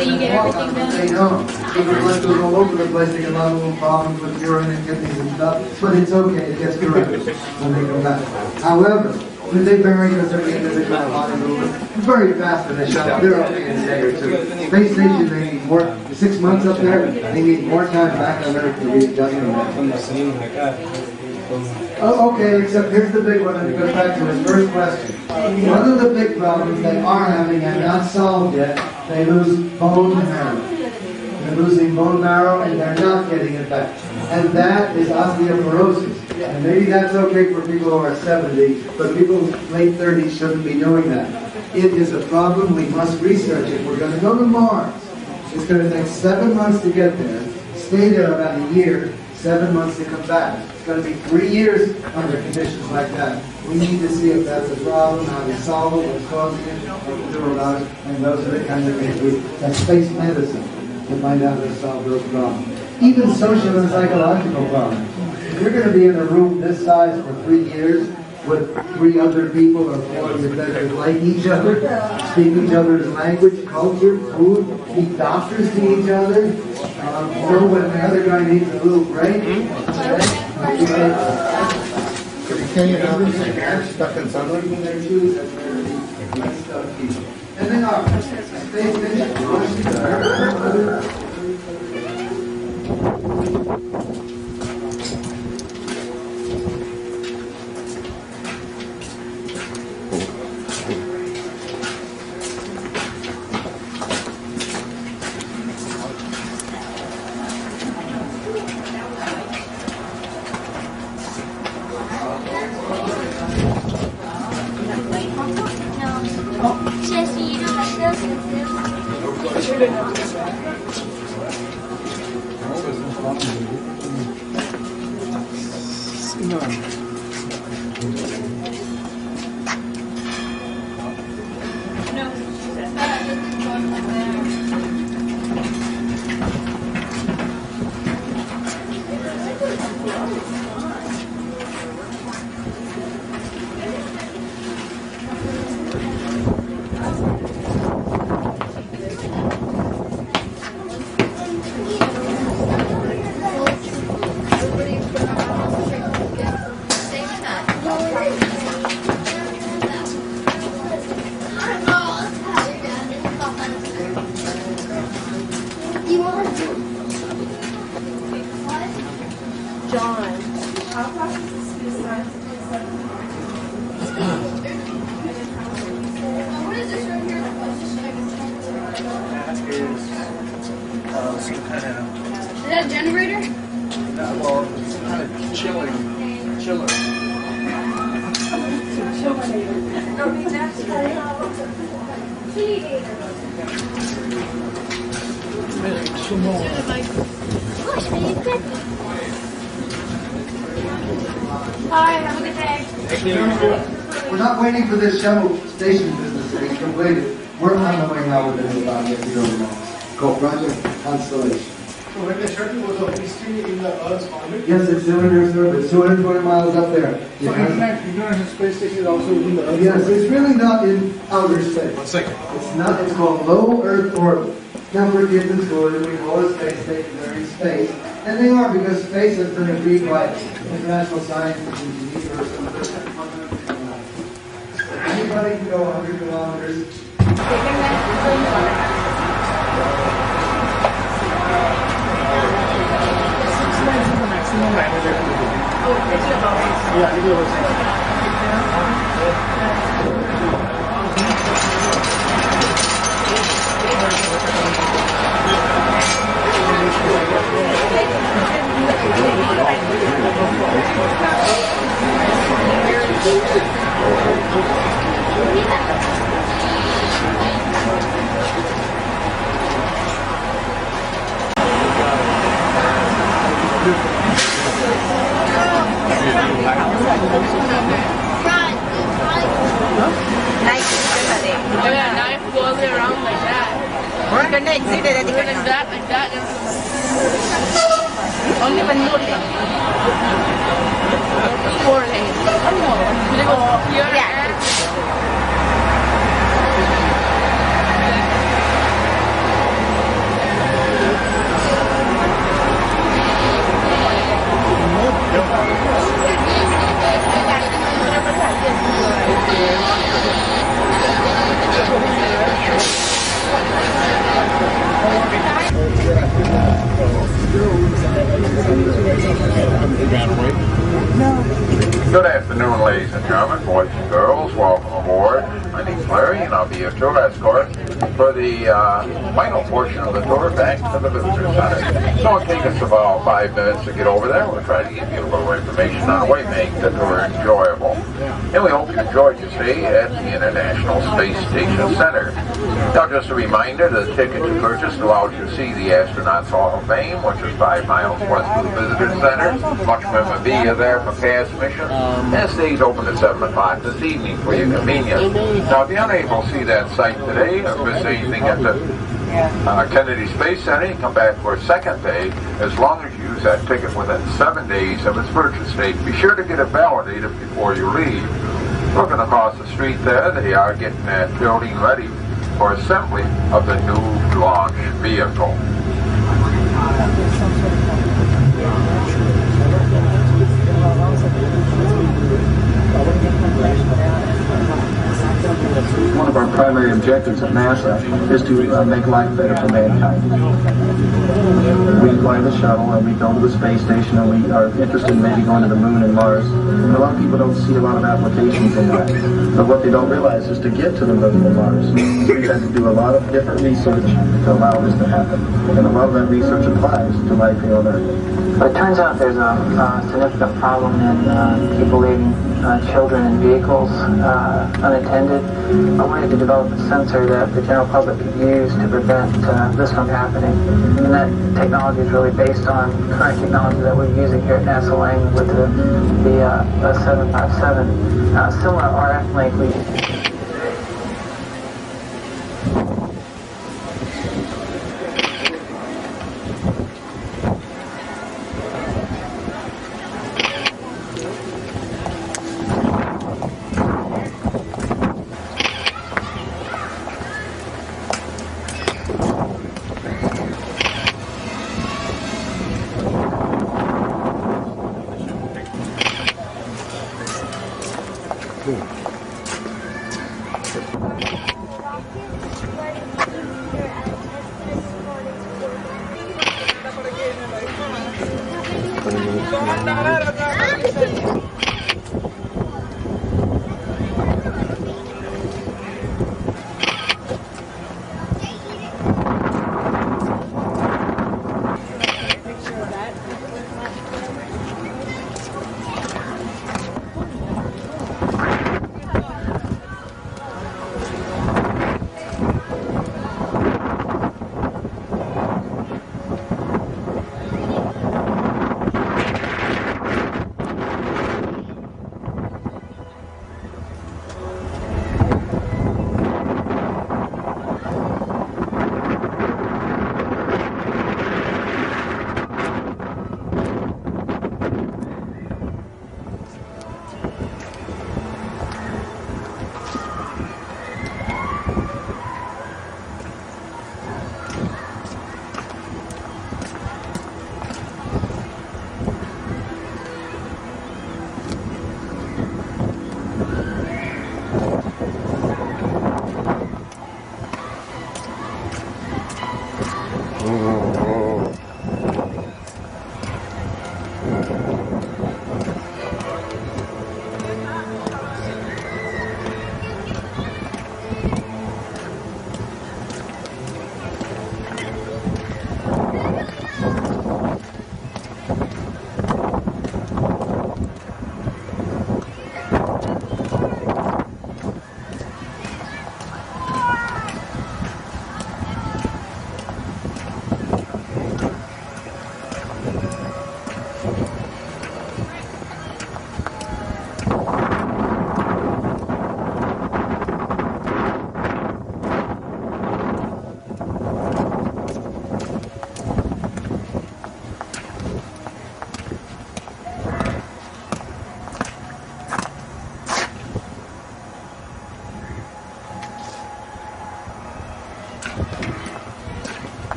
you get everything done. They don't. People like goes all over the place. They get a lot of little problems with urine and kidneys and stuff. But it's okay. It gets corrected when they come back. However, when they vary because they're individual body movement, very fast when they shut up. They're okay in a day or two. Space station, they need more. 6 months up there, they need more time back on Earth to readjust them. Oh, okay, except here's the big one, and it goes back to his first question. One of the big problems they are having and not solved yet, they lose bone marrow. They're losing bone marrow and they're not getting it back. And that is osteoporosis. And maybe that's okay for people who are 70, but people late 30s shouldn't be doing that. It is a problem, we must research it. We're going to go to Mars. It's going to take 7 months to get there, stay there about a year, 7 months to come back. It's going to be 3 years under conditions like that. We need to see if that's a problem, how to solve it, what's causing it, what to do about it, and those are the kind of things that's space medicine to find out how to solve those problems. Even social and psychological problems. If you're going to be in a room this size for 3 years with 3 other people or 4 of you that like each other, speak each other's language, culture, food, be doctors to each other, know when the other guy needs a little break. Stuck in sunlight in their shoes, and then our space mission. John, how about this? What is this right here? That is some kind of. Is that a generator? Well, it's some kind of chiller. No, that's Hi, have a good day. We're not waiting for this shuttle station business to be completed. We're on the way now within about 50 miles. Go, Roger, Constellation. So when the shuttle was officially in the Earth's orbit? Yes, it's still in your service. 220 miles up there. So International Space Station is also within the Earth's Yes, orbit? it's really not in outer space. 1 second. It's not. It's called low Earth orbit. Now for kids in school, we call it space station. They're in space, and they are because space has been agreed by international science engineers or something. Anybody can go 100 kilometers. Yeah, it was. Knife goes around like that. We're gonna exit it like that. Only one more lane. 4 lanes. Yeah. Good afternoon, ladies and gentlemen, boys and girls. Welcome aboard. My name's Larry, and I'll be your tour escort for the final portion of the tour back to the visitor center. So it'll take us about 5 minutes to get over there. We'll try to give you a little information on the way, make the tour enjoyable. And we hope you enjoyed your stay at the International Space Station Center. Now, just a reminder, the ticket you purchased allows you to see the Astronauts Hall of Fame, which is 5 miles west of the visitor center. Much memorabilia there for past missions. And stays open at 7 o'clock this evening for your convenience. Now, if you're unable to see that site today or miss anything at the Kennedy Space Center, you come back for a second day as long as you use that ticket within 7 days of its purchase date. Be sure to get it validated before you leave. Looking across the street there, they are getting that building ready for assembly of the new launch vehicle. One of our primary objectives at NASA is to make life better for mankind. We fly the shuttle and we go to the space station and we are interested in maybe going to the moon and Mars. And a lot of people don't see a lot of applications in that. But what they don't realize is to get to the moon and Mars, we have to do a lot of different research to allow this to happen. And a lot of that research applies to life here on Earth. But it turns out there's a significant problem in people leaving children in vehicles unattended. I wanted to develop a sensor that the general public could use to prevent this from happening. And that technology is really based on current technology that we're using here at NASA Lang with the 757. Similar RF link we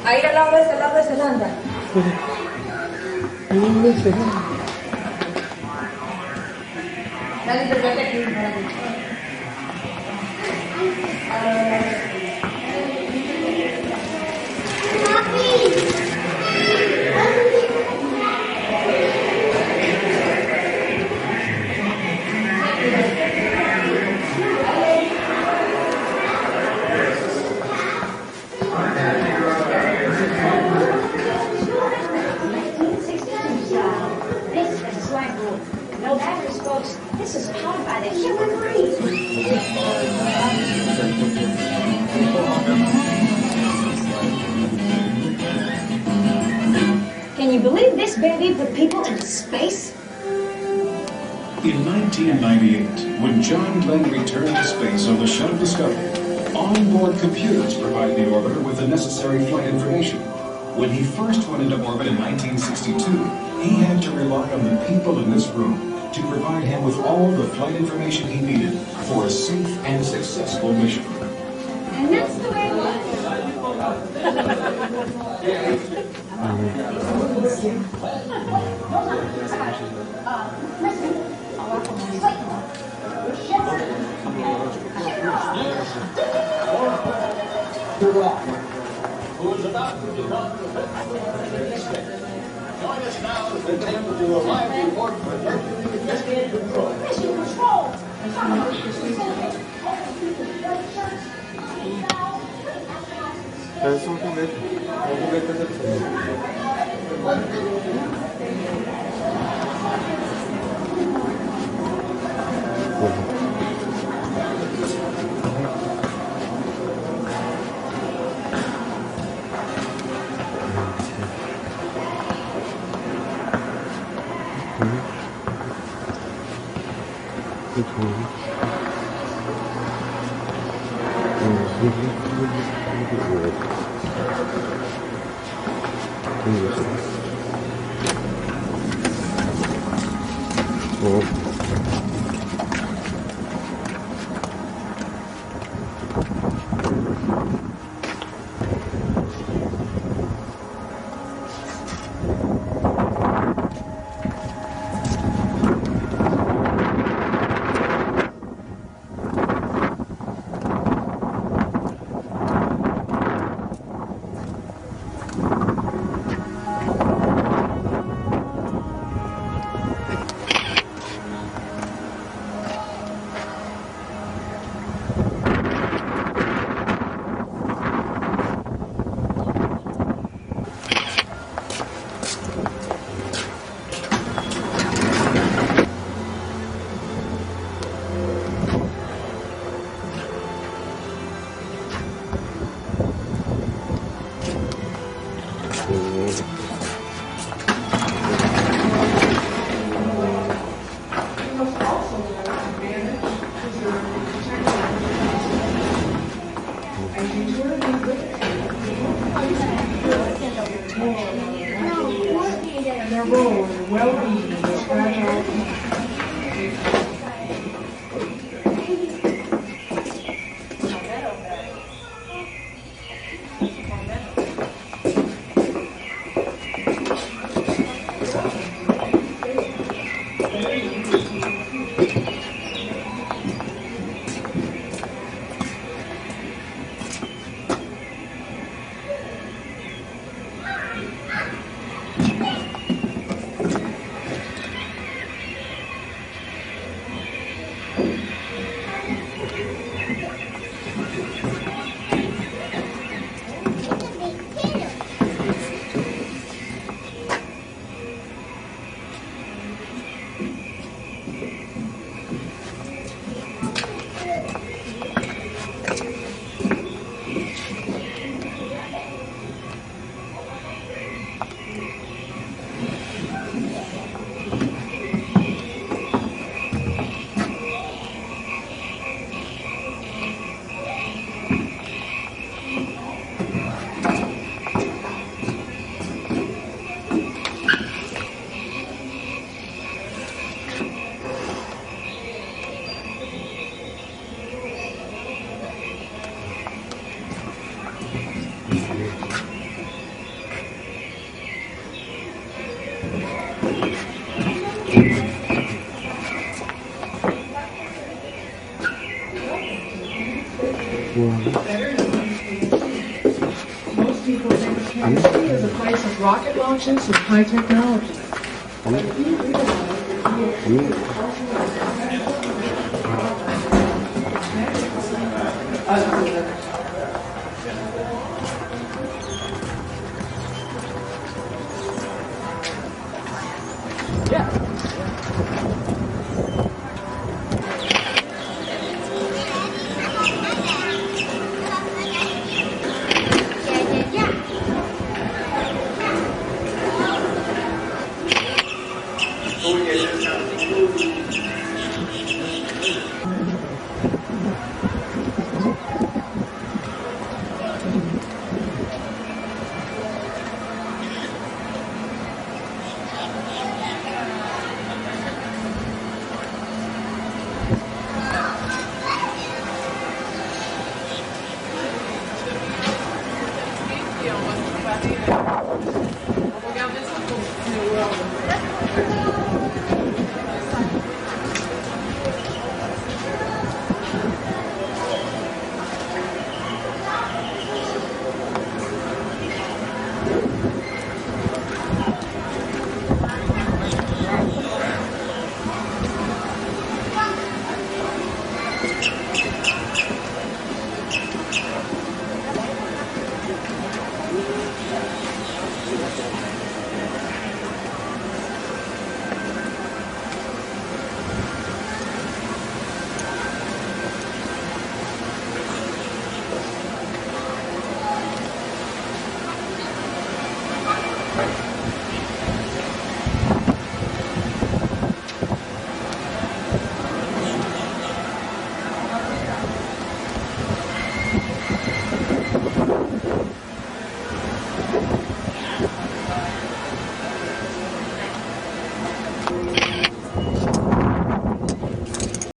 Ahí al lado de ese anda. Dale, te vete aquí. No batteries, folks. This is powered by the human race. Can you believe this baby put people into space? In 1998, when John Glenn returned to space on the shuttle Discovery, onboard computers provided the orbiter with the necessary flight information. When he first went into orbit in 1962, he had to rely on the people in this room to provide him with all the flight information he needed for a safe and successful mission. And that's the way it was. Who's about to become join us now as we take you to a live report for Mission Control. Mission Control! Most people think of Piekarski as a place of rocket launches and high technology. But if you